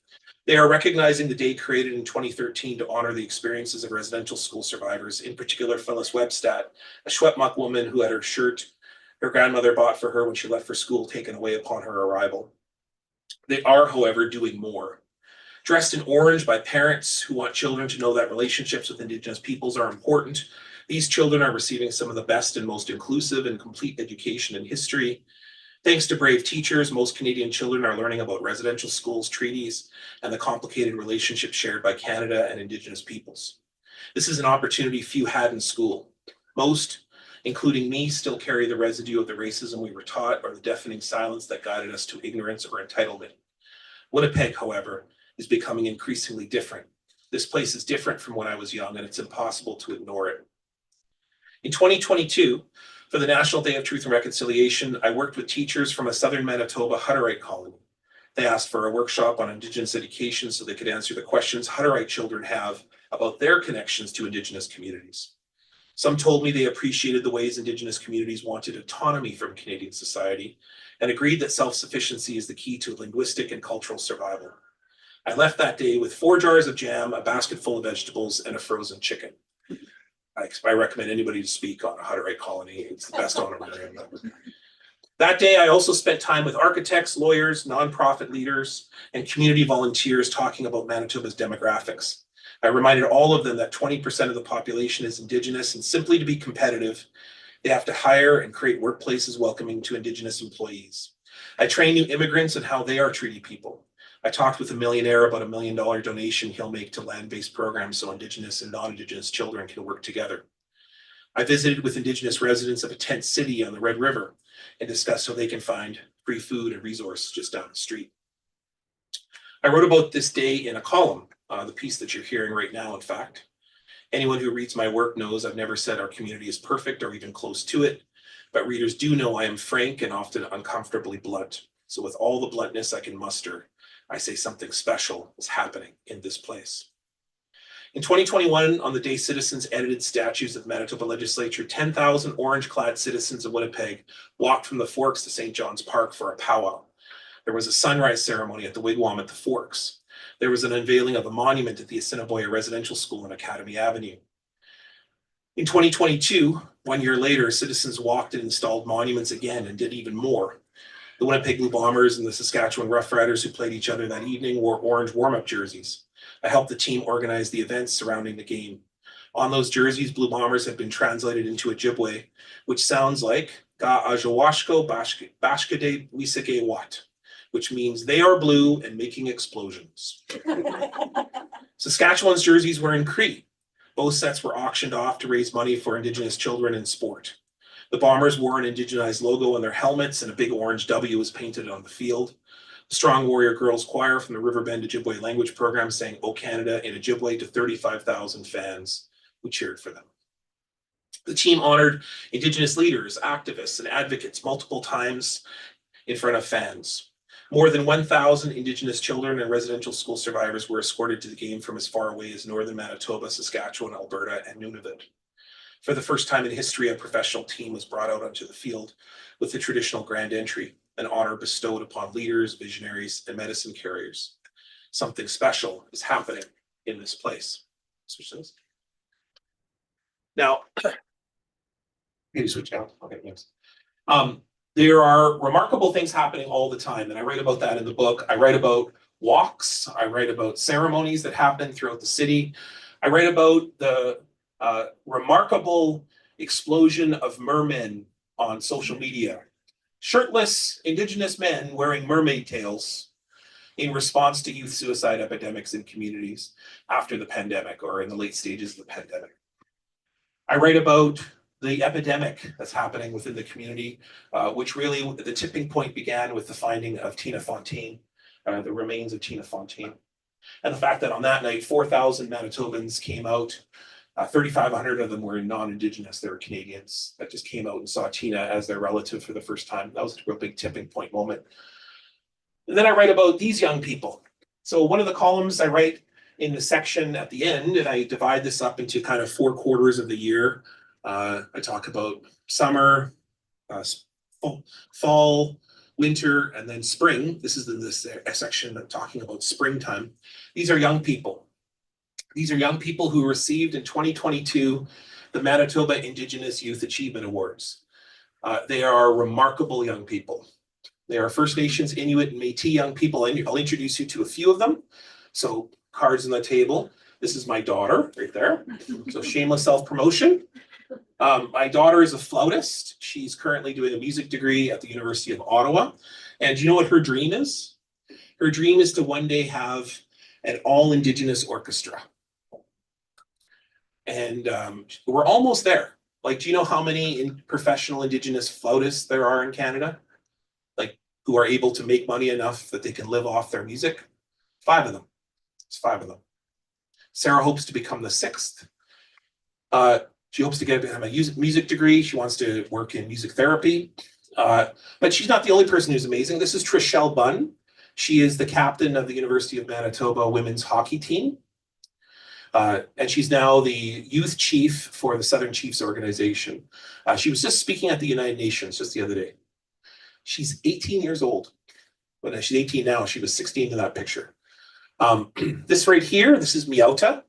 They are recognizing the day created in 2013 to honor the experiences of residential school survivors, in particular Phyllis Webstat, a Shwepmuk woman who had her shirt her grandmother bought for her when she left for school taken away upon her arrival. They are, however, doing more. Dressed in orange by parents who want children to know that relationships with Indigenous peoples are important, these children are receiving some of the best and most inclusive and complete education in history. Thanks to brave teachers, most Canadian children are learning about residential schools, treaties, and the complicated relationships shared by Canada and Indigenous peoples. This is an opportunity few had in school. Most, including me, still carry the residue of the racism we were taught or the deafening silence that guided us to ignorance or entitlement. Winnipeg, however, is becoming increasingly different. This place is different from when I was young, and it's impossible to ignore it. In 2022, for the National Day of Truth and Reconciliation, I worked with teachers from a southern Manitoba Hutterite colony. They asked for a workshop on Indigenous education so they could answer the questions Hutterite children have about their connections to Indigenous communities. Some told me they appreciated the ways Indigenous communities wanted autonomy from Canadian society and agreed that self-sufficiency is the key to linguistic and cultural survival. I left that day with 4 jars of jam, a basket full of vegetables, and a frozen chicken. I recommend anybody to speak on a Hutterite colony. It's the best honorarium ever. That day, I also spent time with architects, lawyers, nonprofit leaders, and community volunteers talking about Manitoba's demographics. I reminded all of them that 20% of the population is Indigenous, and simply to be competitive, they have to hire and create workplaces welcoming to Indigenous employees. I trained new immigrants on how they are treating people. I talked with a millionaire about $1 million donation he'll make to land-based programs so Indigenous and non-Indigenous children can work together. I visited with Indigenous residents of a tent city on the Red River and discussed how they can find free food and resources just down the street. I wrote about this day in a column, the piece that you're hearing right now, in fact. Anyone who reads my work knows I've never said our community is perfect or even close to it, but readers do know I am frank and often uncomfortably blunt. So with all the bluntness I can muster, I say something special is happening in this place. In 2021, on the day citizens edited statutes of Manitoba legislature, 10,000 orange-clad citizens of Winnipeg walked from the Forks to St. John's Park for a powwow. There was a sunrise ceremony at the Wigwam at the Forks. There was an unveiling of a monument at the Assiniboia Residential School on Academy Avenue. In 2022, 1 year later, citizens walked and installed monuments again and did even more. The Winnipeg Blue Bombers and the Saskatchewan Roughriders, who played each other that evening, wore orange warm-up jerseys. I helped the team organize the events surrounding the game. On those jerseys, Blue Bombers have been translated into Ojibwe, which sounds like Ga Ajawashko Bashkade Wisake Wat, which means they are blue and making explosions. Saskatchewan's jerseys were in Cree. Both sets were auctioned off to raise money for Indigenous children in sport. The Bombers wore an Indigenized logo on their helmets, and a big orange W was painted on the field. The Strong Warrior Girls Choir from the Riverbend Ojibwe language program sang "O Canada" in Ojibwe to 35,000 fans who cheered for them. The team honored Indigenous leaders, activists, and advocates multiple times in front of fans. More than 1,000 Indigenous children and residential school survivors were escorted to the game from as far away as northern Manitoba, Saskatchewan, Alberta, and Nunavut. For the first time in history, a professional team was brought out onto the field with the traditional grand entry, an honor bestowed upon leaders, visionaries, and medicine carriers. Something special is happening in this place. Switch those. Now, maybe switch out. Okay, yes. There are remarkable things happening all the time, and I write about that in the book. I write about walks. I write about ceremonies that happen throughout the city. I write about the remarkable explosion of mermen on social media. Shirtless Indigenous men wearing mermaid tails in response to youth suicide epidemics in communities after the pandemic or in the late stages of the pandemic. I write about the epidemic that's happening within the community, which really the tipping point began with the finding of Tina Fontaine, the remains of Tina Fontaine. And the fact that on that night, 4,000 Manitobans came out. 3,500 of them were non-Indigenous, they were Canadians that just came out and saw Tina as their relative for the first time. That was a real big tipping point moment. And then I write about these young people. So one of the columns I write in the section at the end, and I divide this up into kind of 4 quarters of the year. I talk about summer, fall, winter, and then spring. This is this section I'm talking about springtime. These are young people. These are young people who received in 2022 the Manitoba Indigenous Youth Achievement Awards. They are remarkable young people. They are First Nations, Inuit, and Métis young people. I'll introduce you to a few of them. So cards on the table. This is my daughter right there. So shameless self-promotion. My daughter is a flautist. She's currently doing a music degree at the University of Ottawa. And do you know what her dream is? Her dream is to one day have an all-Indigenous orchestra. And we're almost there. Like, do you know how many professional Indigenous flautists there are in Canada? Like, who are able to make money enough that they can live off their music? 5 of them. It's 5 of them. Sarah hopes to become the 6th. She hopes to get a music degree. She wants to work in music therapy. But she's not the only person who's amazing. This is Trishelle Bunn. She is the captain of the University of Manitoba women's hockey team. And she's now the youth chief for the Southern Chiefs organization. She was just speaking at the United Nations just the other day. She's 18 years old. Well, she's 18 now. She was 16 in that picture. This right here, this is Miota.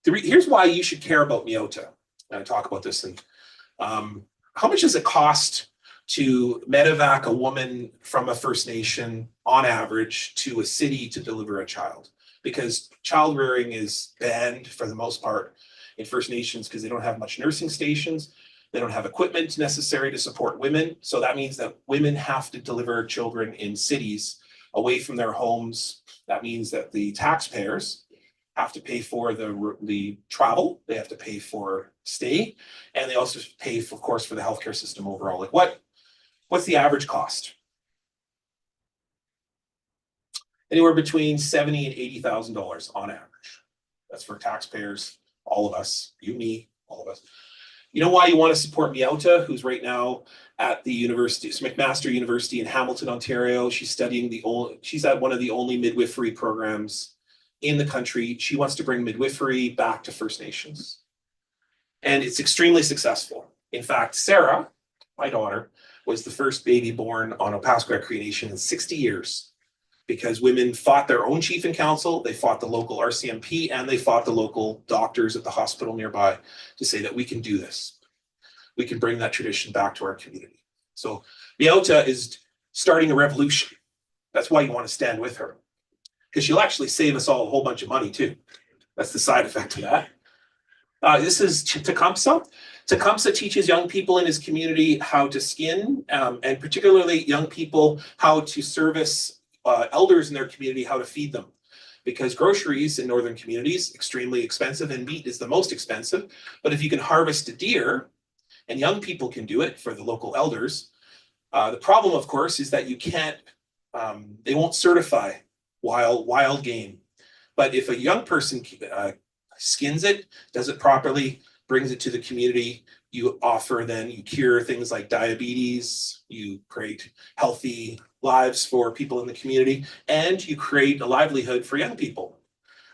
Here's why you should care about Miota. I talk about this. And how much does it cost to medevac a woman from a First Nation on average to a city to deliver a child? Because child rearing is banned for the most part in First Nations because they don't have much nursing stations. They don't have equipment necessary to support women. So that means that women have to deliver children in cities away from their homes. That means that the taxpayers have to pay for the travel. They have to pay for stay. And they also pay, of course, for the healthcare system overall. Like what's the average cost? Anywhere between $70,000 and $80,000 on average. That's for taxpayers, all of us, you, me, all of us. You know why you want to support Miota, who's right now at the university, McMaster University in Hamilton, Ontario. She's studying she's at one of the only midwifery programs in the country. She wants to bring midwifery back to First Nations. And it's extremely successful. In fact, Sarah, my daughter, was the first baby born on Opaskwayak Cree Nation in 60 years. Because women fought their own chief and council, they fought the local RCMP, and they fought the local doctors at the hospital nearby to say that we can do this. We can bring that tradition back to our community. So Miota is starting a revolution. That's why you want to stand with her. Because she'll actually save us all a whole bunch of money too. That's the side effect of that. This is Tecumseh. Tecumseh teaches young people in his community how to skin, and particularly young people how to service elders in their community, how to feed them, because groceries in northern communities extremely expensive and meat is the most expensive. But if you can harvest a deer and young people can do it for the local elders, the problem of course is that you can't, they won't certify wild game. But if a young person skins it, does it properly, brings it to the community, you cure things like diabetes, you create healthy lives for people in the community, and you create a livelihood for young people.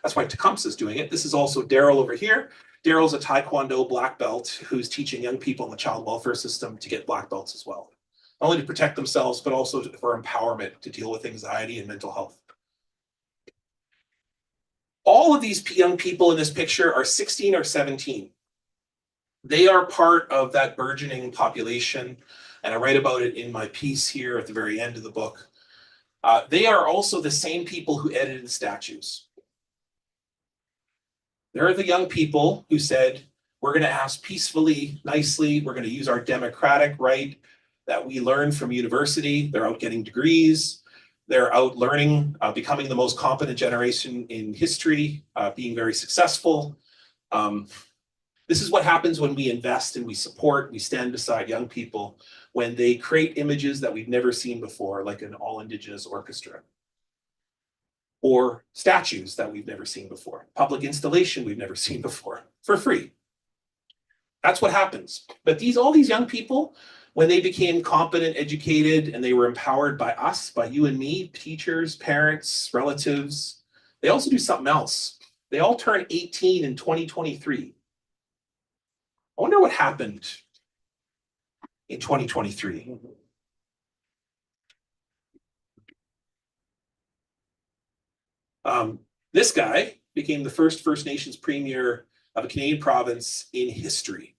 That's why Tecumseh is doing it. This is also Daryl over here. Daryl's a Taekwondo black belt who's teaching young people in the child welfare system to get black belts as well. Not only to protect themselves, but also for empowerment to deal with anxiety and mental health. All of these young people in this picture are 16 or 17. They are part of that burgeoning population, and I write about it in my piece here at the very end of the book. They are also the same people who edited the statues. They're the young people who said, we're going to ask peacefully, nicely, we're going to use our democratic right that we learned from university. They're out getting degrees. They're out learning, becoming the most competent generation in history, being very successful. This is what happens when we invest and we support, we stand beside young people when they create images that we've never seen before, like an all-Indigenous orchestra, or statues that we've never seen before, public installation we've never seen before, for free. That's what happens. But all these young people, when they became competent, educated, and they were empowered by us, by you and me, teachers, parents, relatives, they also do something else. They all turn 18 in 2023. I wonder what happened in 2023. This guy became the first First Nations premier of a Canadian province in history.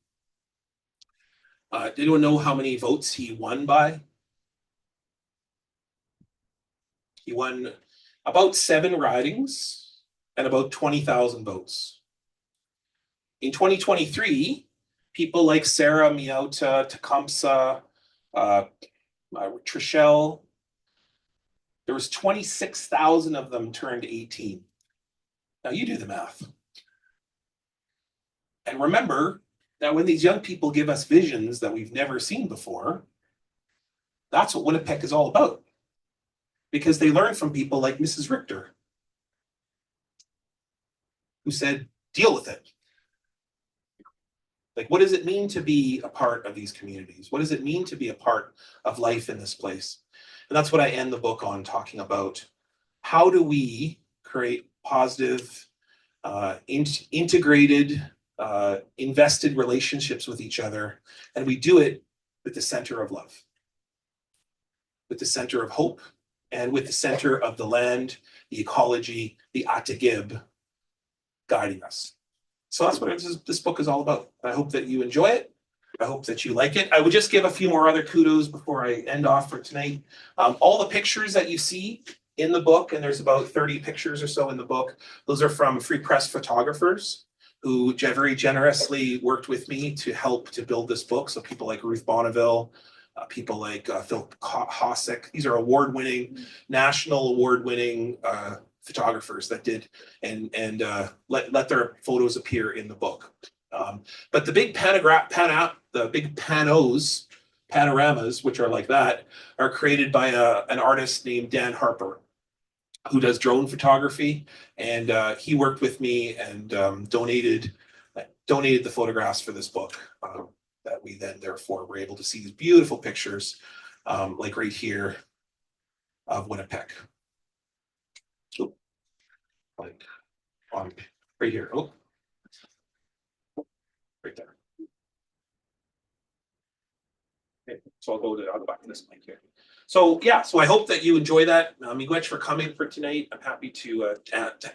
Did anyone know how many votes he won by? He won about 7 ridings and about 20,000 votes. In 2023, people like Sarah, Miota, Tecumseh, Trishelle, there was 26,000 of them turned 18. Now you do the math. And remember that when these young people give us visions that we've never seen before, that's what Winipek is all about. Because they learn from people like Mrs. Richter. who said, deal with it. Like, what does it mean to be a part of these communities? What does it mean to be a part of life in this place? And that's what I end the book on, talking about how do we create positive, integrated, invested relationships with each other. And we do it with the center of love, with the center of hope, and with the center of the land, the ecology, the atagib guiding us. So that's what this book is all about. I hope that you enjoy it. I hope that you like it. I would just give a few more other kudos before I end off for tonight. All the pictures that you see in the book, and there's about 30 pictures or so in the book, those are from Free Press photographers who very generously worked with me to help to build this book. So people like Ruth Bonneville, people like Phil Hosick. These are award-winning, national award-winning photographers that did and let their photos appear in the book. But the big panoramas, which are like that, are created by an artist named Dan Harper, who does drone photography, and he worked with me and donated the photographs for this book that we then therefore were able to see these beautiful pictures, like right here of Winipek. Oh, like on right here. Oh, right there. Okay, so I'll go back to this mic here. So yeah, so I hope that you enjoy that. Miigwech for coming for tonight. I'm happy to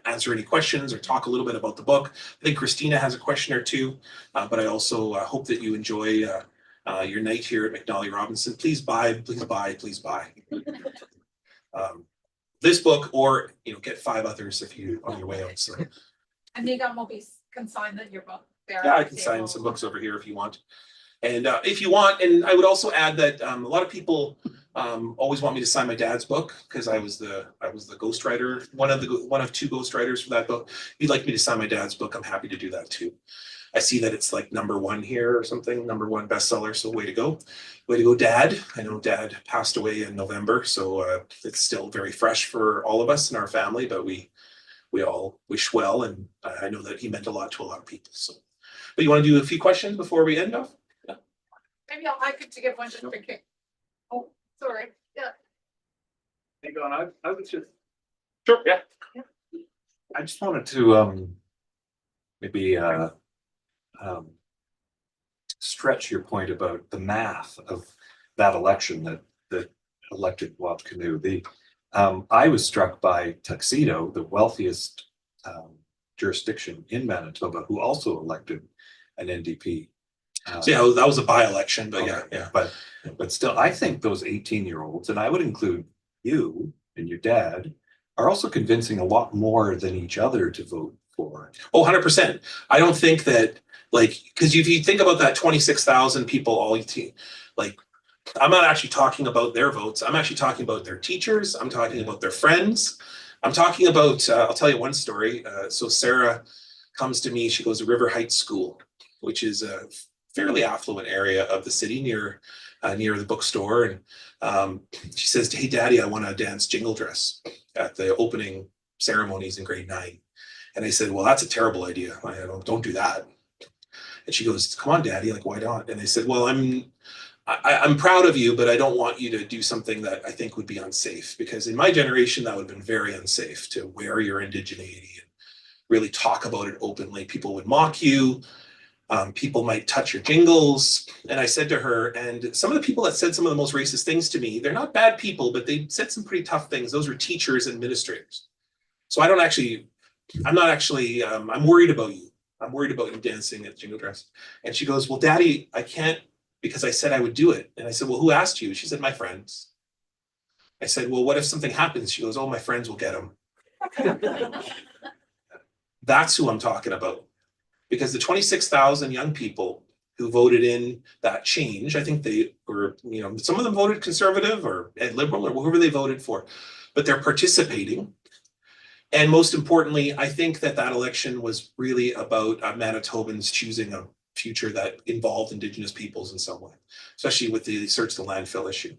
answer any questions or talk a little bit about the book. I think Kristina has a question or two, but I also hope that you enjoy your night here at McNally Robinson. Please buy, please buy, please buy. This book, or get 5 others if you on your way out. So. And Niigaan will be consigned your book there. Yeah, I can sign some books over here if you want. And if you want, and I would also add that a lot of people always want me to sign my dad's book because I was the ghostwriter, one of 2 ghostwriters for that book. If you'd like me to sign my dad's book, I'm happy to do that too. I see that it's like #1 here or something, #1 bestseller. So way to go, Dad. I know Dad passed away in November, so it's still very fresh for all of us in our family. But we all wish well, and I know that he meant a lot to a lot of people. So, but you want to do a few questions before we end off? Yeah. Maybe I could give one just for kick. Oh, sorry. Yeah. Hang on, I was just. Sure. Yeah. I just wanted to maybe stretch your point about the math of that election that elected Wab Kinew. I was struck by Tuxedo, the wealthiest jurisdiction in Manitoba, who also elected an NDP. So yeah, that was a by-election, but okay, yeah. But still, I think those 18-year-olds, and I would include you and your dad, are also convincing a lot more than each other to vote for. Oh, 100%. I don't think that, because if you think about that 26,000 people, I'm not actually talking about their votes. I'm actually talking about their teachers. I'm talking about their friends. I'm talking about, I'll tell you one story. So Sarah comes to me, she goes to River Heights School, which is a fairly affluent area of the city near the bookstore. And she says, hey, Daddy, I want to dance jingle dress at the opening ceremonies in grade 9. And I said, well, that's a terrible idea. Don't do that. And she goes, come on, Daddy, why not? And I said, well, I'm proud of you, but I don't want you to do something that I think would be unsafe, because in my generation, that would have been very unsafe to wear your indigeneity and really talk about it openly. People would mock you. People might touch your jingles. And I said to her, and some of the people that said some of the most racist things to me, they're not bad people, but they said some pretty tough things. Those were teachers and administrators. So I'm worried about you. I'm worried about you dancing at jingle dress. And she goes, well, Daddy, I can't, because I said I would do it. And I said, well, who asked you? She said, my friends. I said, well, what if something happens? She goes, oh, my friends will get them. That's who I'm talking about. Because the 26,000 young people who voted in that change, I think they were, some of them voted conservative or liberal or whoever they voted for, but they're participating. And most importantly, I think that election was really about Manitobans choosing a future that involved Indigenous peoples in some way, especially with the search the landfill issue.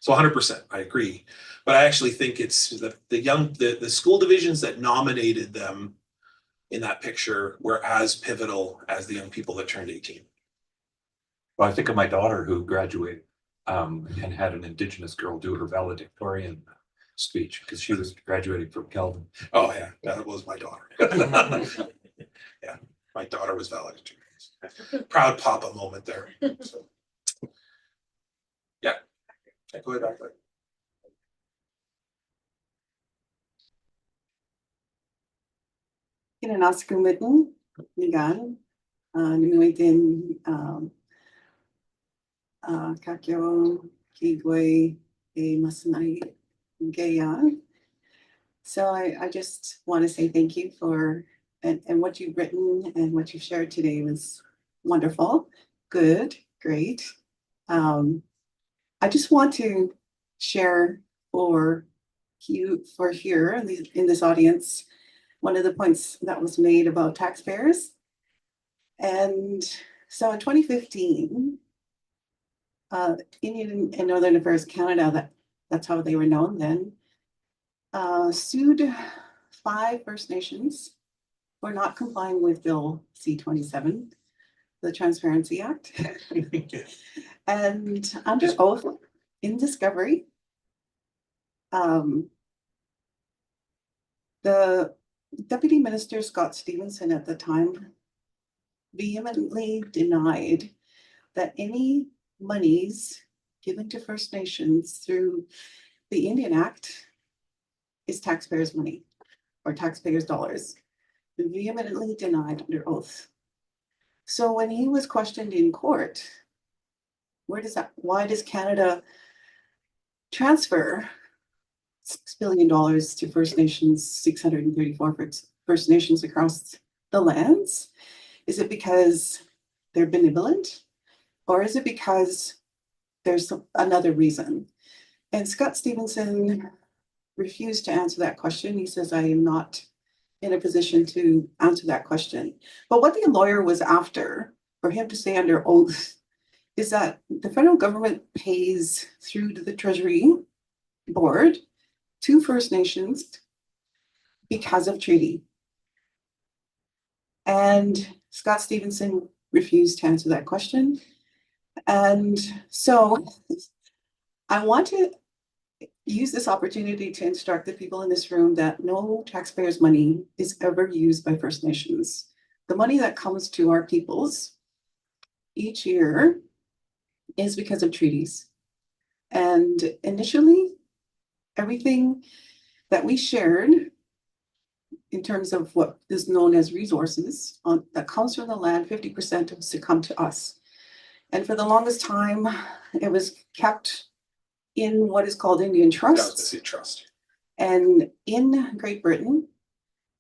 So 100%, I agree. But I actually think it's the school divisions that nominated them in that picture were as pivotal as the young people that turned 18. Well, I think of my daughter who graduated and had an Indigenous girl do her valedictorian speech because she was graduating from Kelvin. Oh yeah, that was my daughter. Yeah, my daughter was valedictorian. Proud papa moment there. So, yeah, go ahead, Doctor. Kinanaskumitten, Niigaan, Numuitin, Kakyo, Kigwe, E Masanai, Gaya. So I just want to say thank you for, and what you've written and what you've shared today was wonderful, good, great. I just want to share for you, for here in this audience, one of the points that was made about taxpayers. And so in 2015, Indian and Northern Affairs Canada, that's how they were known then, sued 5 First Nations for not complying with Bill C-27, the Transparency Act. And under oath in discovery, the Deputy Minister Scott Stevenson at the time vehemently denied that any monies given to First Nations through the Indian Act is taxpayers' money or taxpayers' dollars. Vehemently denied under oath. So when he was questioned in court, why does Canada transfer $6 billion to First Nations, 634 First Nations across the lands? Is it because they're benevolent? Or is it because there's another reason? And Scott Stevenson refused to answer that question. He says, I am not in a position to answer that question. But what the lawyer was after, for him to say under oath, is that the federal government pays through to the Treasury Board to First Nations because of treaty. And Scott Stevenson refused to answer that question. And so I want to use this opportunity to instruct the people in this room that no taxpayers' money is ever used by First Nations. The money that comes to our peoples each year is because of treaties. And initially, everything that we shared in terms of what is known as resources that comes from the land, 50% was to come to us. And for the longest time, it was kept in what is called Indian trusts. Trust. And in Great Britain,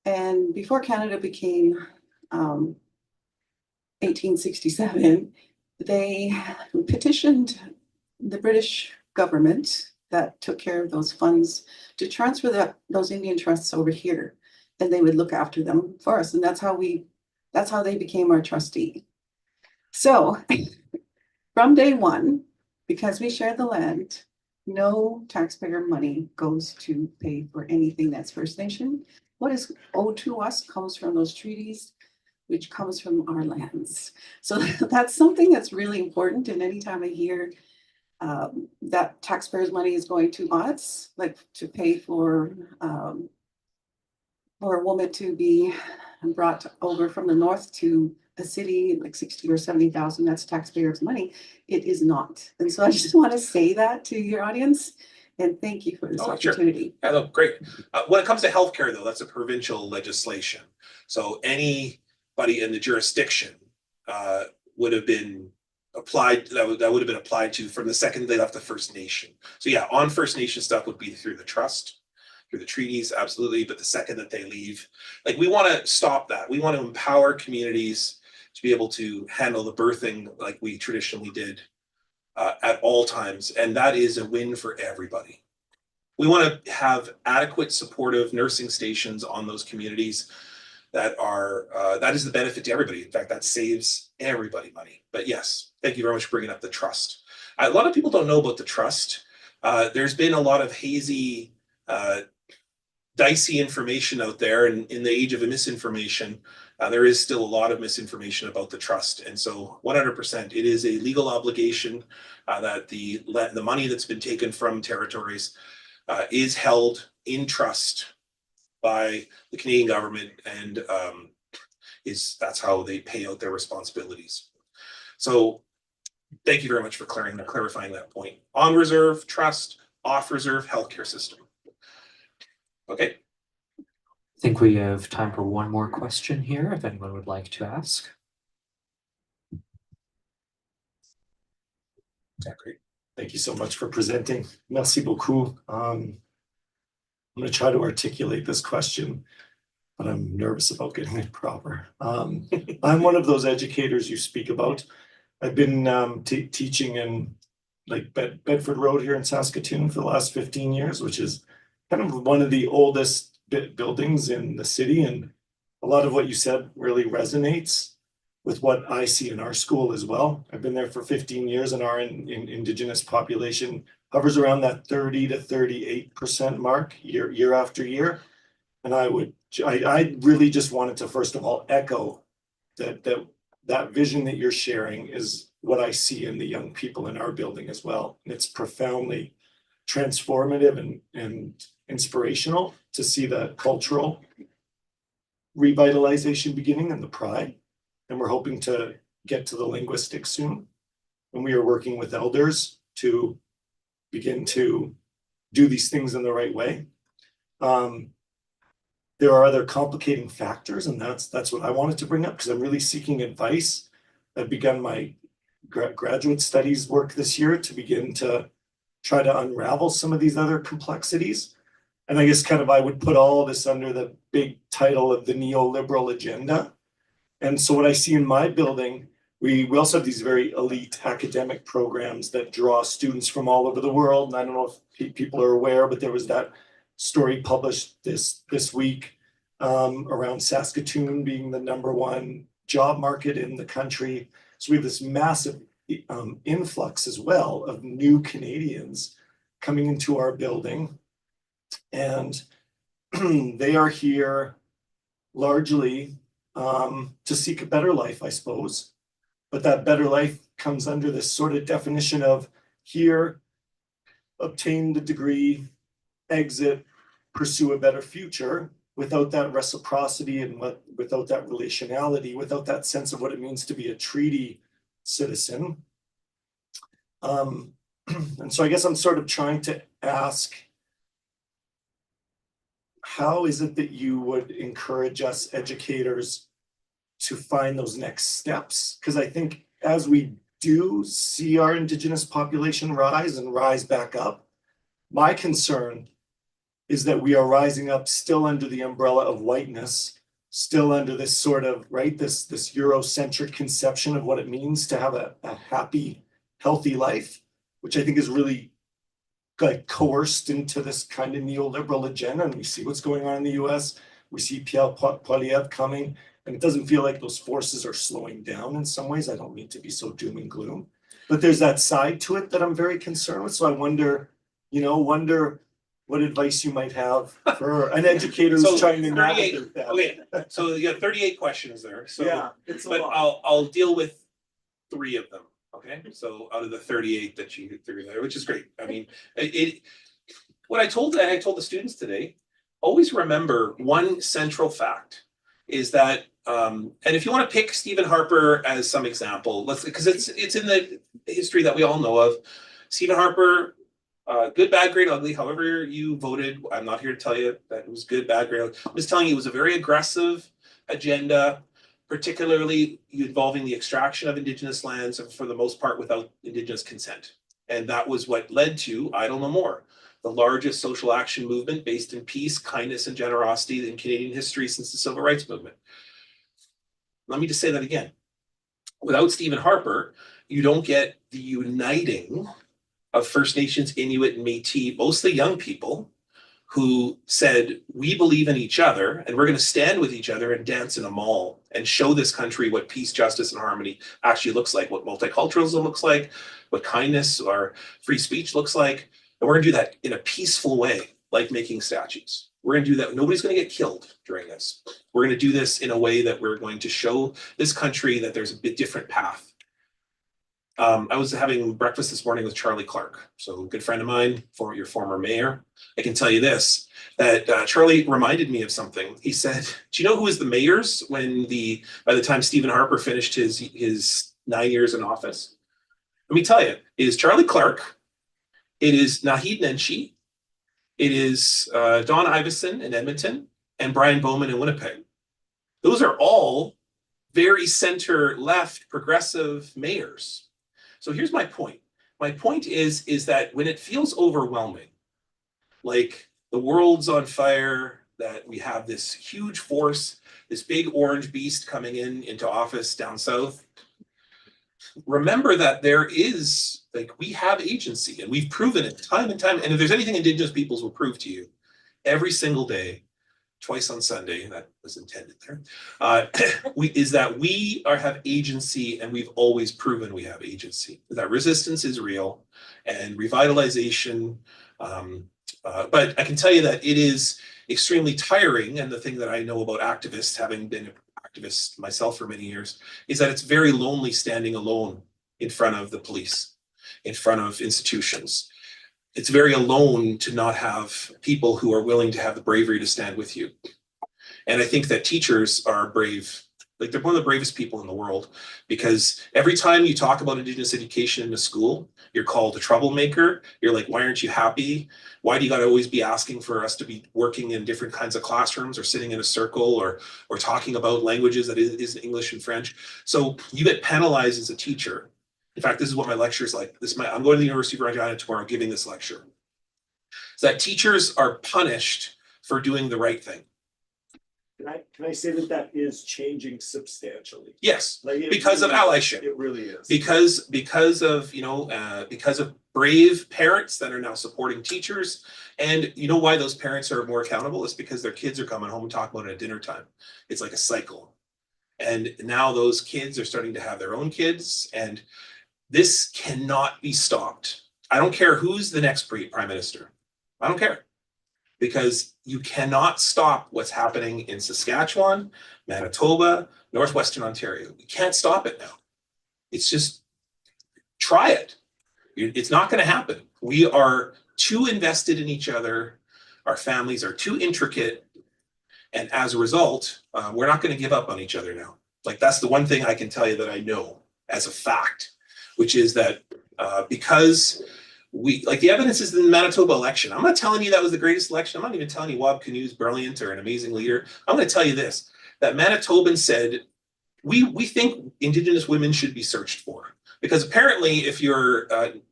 and before Canada became 1867, they petitioned the British government that took care of those funds to transfer those Indian trusts over here, and they would look after them for us. And that's how they became our trustee. So from day one, because we share the land, no taxpayer money goes to pay for anything that's First Nation. What is owed to us comes from those treaties, which comes from our lands. So that's something that's really important. And anytime I hear that taxpayers' money is going to us, like to pay for a woman to be brought over from the north to a city, like 60 or 70,000, that's taxpayers' money. It is not. And so I just want to say that to your audience. And thank you for this opportunity. Sure. Yeah, great. When it comes to healthcare, though, that's a provincial legislation. So anybody in the jurisdiction would have been applied, that would have been applied to from the second they left the First Nation. So yeah, on First Nation stuff would be through the trust, through the treaties, absolutely. But the second that they leave, like, we want to stop that. We want to empower communities to be able to handle the birthing like we traditionally did at all times. And that is a win for everybody. We want to have adequate supportive nursing stations on those communities that are, that is the benefit to everybody. In fact, that saves everybody money. But yes, thank you very much for bringing up the trust. A lot of people don't know about the trust. There's been a lot of hazy dicey information out there, and in the age of misinformation, there is still a lot of misinformation about the trust. And so 100%, it is a legal obligation that the money that's been taken from territories is held in trust by the Canadian government, and that's how they pay out their responsibilities. So thank you very much for clarifying that point. On reserve, trust, off reserve, healthcare system. Okay. I think we have time for one more question here, if anyone would like to ask. Yeah, great. Thank you so much for presenting. Merci beaucoup. I'm going to try to articulate this question, but I'm nervous about getting it proper. I'm one of those educators you speak about. I've been teaching in like Bedford Road here in Saskatoon for the last 15 years, which is kind of one of the oldest buildings in the city. And a lot of what you said really resonates with what I see in our school as well. I've been there for 15 years, and our Indigenous population hovers around that 30 to 38% mark year after year. And I really just wanted to, first of all, echo that vision that you're sharing is what I see in the young people in our building as well. And it's profoundly transformative and inspirational to see the cultural revitalization beginning and the pride. And we're hoping to get to the linguistics soon. And we are working with elders to begin to do these things in the right way. There are other complicating factors, and that's what I wanted to bring up, because I'm really seeking advice. I've begun my graduate studies work this year to begin to try to unravel some of these other complexities. And I guess kind of I would put all this under the big title of the neoliberal agenda. And so what I see in my building, we also have these very elite academic programs that draw students from all over the world. And I don't know if people are aware, but there was that story published this week around Saskatoon being the #1 job market in the country. So we have this massive influx as well of new Canadians coming into our building. And they are here largely to seek a better life, I suppose. But that better life comes under this sort of definition of here, obtain the degree, exit, pursue a better future, without that reciprocity and without that relationality, without that sense of what it means to be a treaty citizen. And so I guess I'm sort of trying to ask, how is it that you would encourage us educators to find those next steps? Because I think as we do see our Indigenous population rise and rise back up, my concern is that we are rising up still under the umbrella of whiteness, still under this sort of, right, this Eurocentric conception of what it means to have a happy, healthy life, which I think is really like coerced into this kind of neoliberal agenda. And we see what's going on in the US. We see Pierre Poilievre coming, and it doesn't feel like those forces are slowing down in some ways. I don't mean to be so doom and gloom, but there's that side to it that I'm very concerned with. So I wonder what advice you might have for an educator who's trying to navigate that. Okay, so you got 38 questions there. So, Yeah, it's a but lot. I'll deal with 3 of them. Okay, so out of the 38 that you threw there, which is great. I mean, what I told the students today, always remember one central fact is that, and if you want to pick Stephen Harper as some example, because it's in the history that we all know of. Stephen Harper, good, bad, great, ugly, however you voted. I'm not here to tell you that it was good, bad, great, ugly. I'm just telling you it was a very aggressive agenda, particularly involving the extraction of Indigenous lands, and for the most part without Indigenous consent. And that was what led to Idle No More, the largest social action movement based in peace, kindness, and generosity in Canadian history since the Civil Rights Movement. Let me just say that again. Without Stephen Harper, you don't get the uniting of First Nations, Inuit, and Métis, mostly young people, who said, we believe in each other and we're going to stand with each other and dance in a mall and show this country what peace, justice, and harmony actually looks like, what multiculturalism looks like, what kindness or free speech looks like. And we're going to do that in a peaceful way, like making statues. We're going to do that. Nobody's going to get killed during this. We're going to do this in a way that we're going to show this country that there's a bit different path. I was having breakfast this morning with Charlie Clark, so a good friend of mine, your former mayor. I can tell you this, that Charlie reminded me of something. He said, do you know who was the mayors by the time Stephen Harper finished his 9 years in office? Let me tell you, it is Charlie Clark, it is Naheed Nenshi, it is Don Iveson in Edmonton, and Brian Bowman in Winnipeg. Those are all very center-left progressive mayors. So here's my point. My point is that when it feels overwhelming, like the world's on fire, that we have this huge force, this big orange beast coming into office down south, remember that there is, like, we have agency, and we've proven it time and time. And if there's anything Indigenous peoples will prove to you every single day, twice on Sunday, that was intended there, is that we have agency, and we've always proven we have agency. That resistance is real, and revitalization, but I can tell you that it is extremely tiring, and the thing that I know about activists, having been an activist myself for many years, is that it's very lonely standing alone in front of the police, in front of institutions. It's very alone to not have people who are willing to have the bravery to stand with you. And I think that teachers are brave. Like, they're one of the bravest people in the world, because every time you talk about Indigenous education in a school, you're called a troublemaker. You're like, why aren't you happy? Why do you got to always be asking for us to be working in different kinds of classrooms, or sitting in a circle, or talking about languages that isn't English and French? So you get penalized as a teacher. In fact, this is what my lecture is like. I'm going to the University of Regina tomorrow giving this lecture. So that teachers are punished for doing the right thing. Can I say that is changing substantially? Yes, Like, because of allyship. It really is. Because of brave parents that are now supporting teachers. And you know why those parents are more accountable? It's because their kids are coming home and talking about it at dinner time. It's like a cycle. And now those kids are starting to have their own kids, and this cannot be stopped. I don't care who's the next prime minister. I don't care. Because you cannot stop what's happening in Saskatchewan, Manitoba, Northwestern Ontario. You can't stop it now. It's just, try it. It's not going to happen. We are too invested in each other. Our families are too intricate. And as a result, we're not going to give up on each other now. Like, that's the one thing I can tell you that I know as a fact, which is that because the evidence is in the Manitoba election. I'm not telling you that was the greatest election. I'm not even telling you Wab Kinu's brilliant or an amazing leader. I'm going to tell you this, that Manitobans said, we think Indigenous women should be searched for. Because apparently, if you're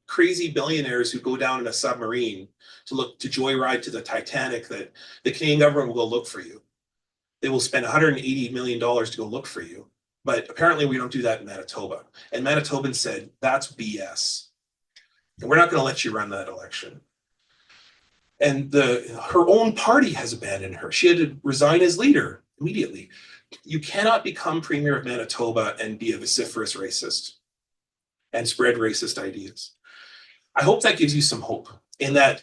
crazy billionaires who go down in a submarine to joyride to the Titanic, that the Canadian government will go look for you. They will spend $180 million to go look for you. But apparently we don't do that in Manitoba. And Manitobans said, that's BS. And we're not going to let you run that election. And her own party has abandoned her. She had to resign as leader immediately. You cannot become Premier of Manitoba and be a vociferous racist and spread racist ideas. I hope that gives you some hope, in that,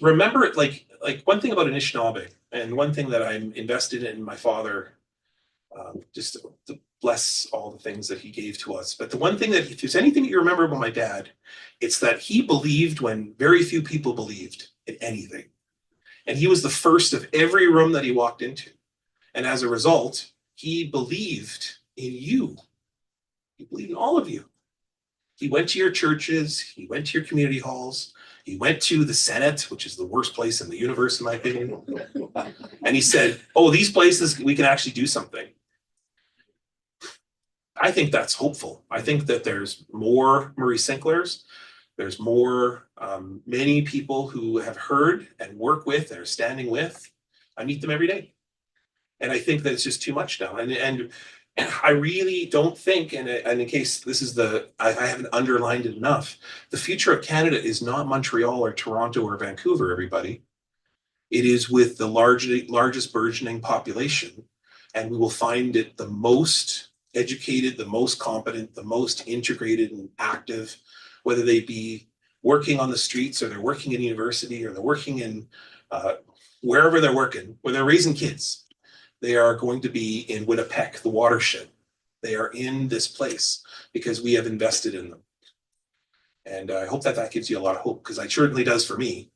remember, like one thing about Anishinaabe, and one thing that I'm invested in my father, just to bless all the things that he gave to us. But the one thing that, if there's anything that you remember about my dad, it's that he believed when very few people believed in anything. And he was the first of every room that he walked into. And as a result, he believed in you. He believed in all of you. He went to your churches, he went to your community halls, he went to the Senate, which is the worst place in the universe, in my opinion. And he said, oh, these places, we can actually do something. I think that's hopeful. I think that there's more Marie Sinclairs. There's more, many people who have heard and work with and are standing with. I meet them every day. And I think that it's just too much now. And I really don't think, and in case this is I haven't underlined it enough, the future of Canada is not Montreal or Toronto or Vancouver, everybody. It is with the largest burgeoning population, and we will find it the most educated, the most competent, the most integrated and active, whether they be working on the streets, or they're working in university, or they're working in wherever they're working, where they're raising kids, they are going to be in Winnipeg, the watershed. They are in this place because we have invested in them. And I hope that that gives you a lot of hope, because it certainly does for me.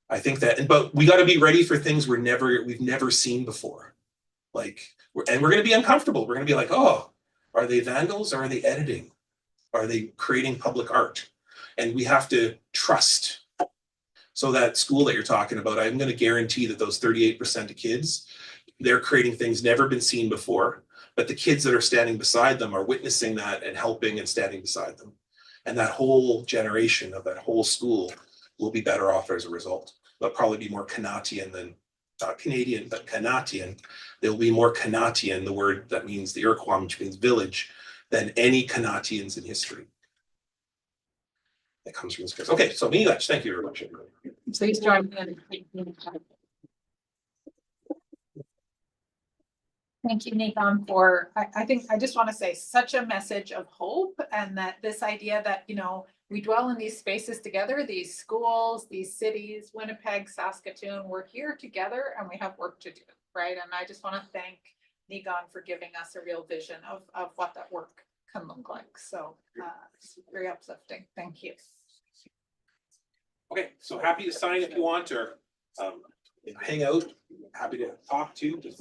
I think that, but we got to be ready for things we've never seen before. Like, and we're going to be uncomfortable. We're going to be like, oh, are they vandals or are they editing? Are they creating public art? And we have to trust. So that school that you're talking about, I'm going to guarantee that those 38% of kids, they're creating things never been seen before, but the kids that are standing beside them are witnessing that and helping and standing beside them. And that whole generation of that whole school will be better off as a result. They'll probably be more Canadian than, not Canadian, but Canadian. They'll be more Canadian, the word that means the Iroquois, which means village, than any Canadians in history. That comes from this place. Okay, so Niigaan, thank you very much. Please join me in. Thank you, Niigaan, for, I think, I just want to say such a message of hope, and that this idea that, you know, we dwell in these spaces together, these schools, these cities, Winnipeg, Saskatoon, we're here together and we have work to do, right? And I just want to thank Niigaan for giving us a real vision of what that work can look like. So it's very uplifting. Thank you. Okay, so happy to sign if you want, or hang out. Happy to talk to you. Just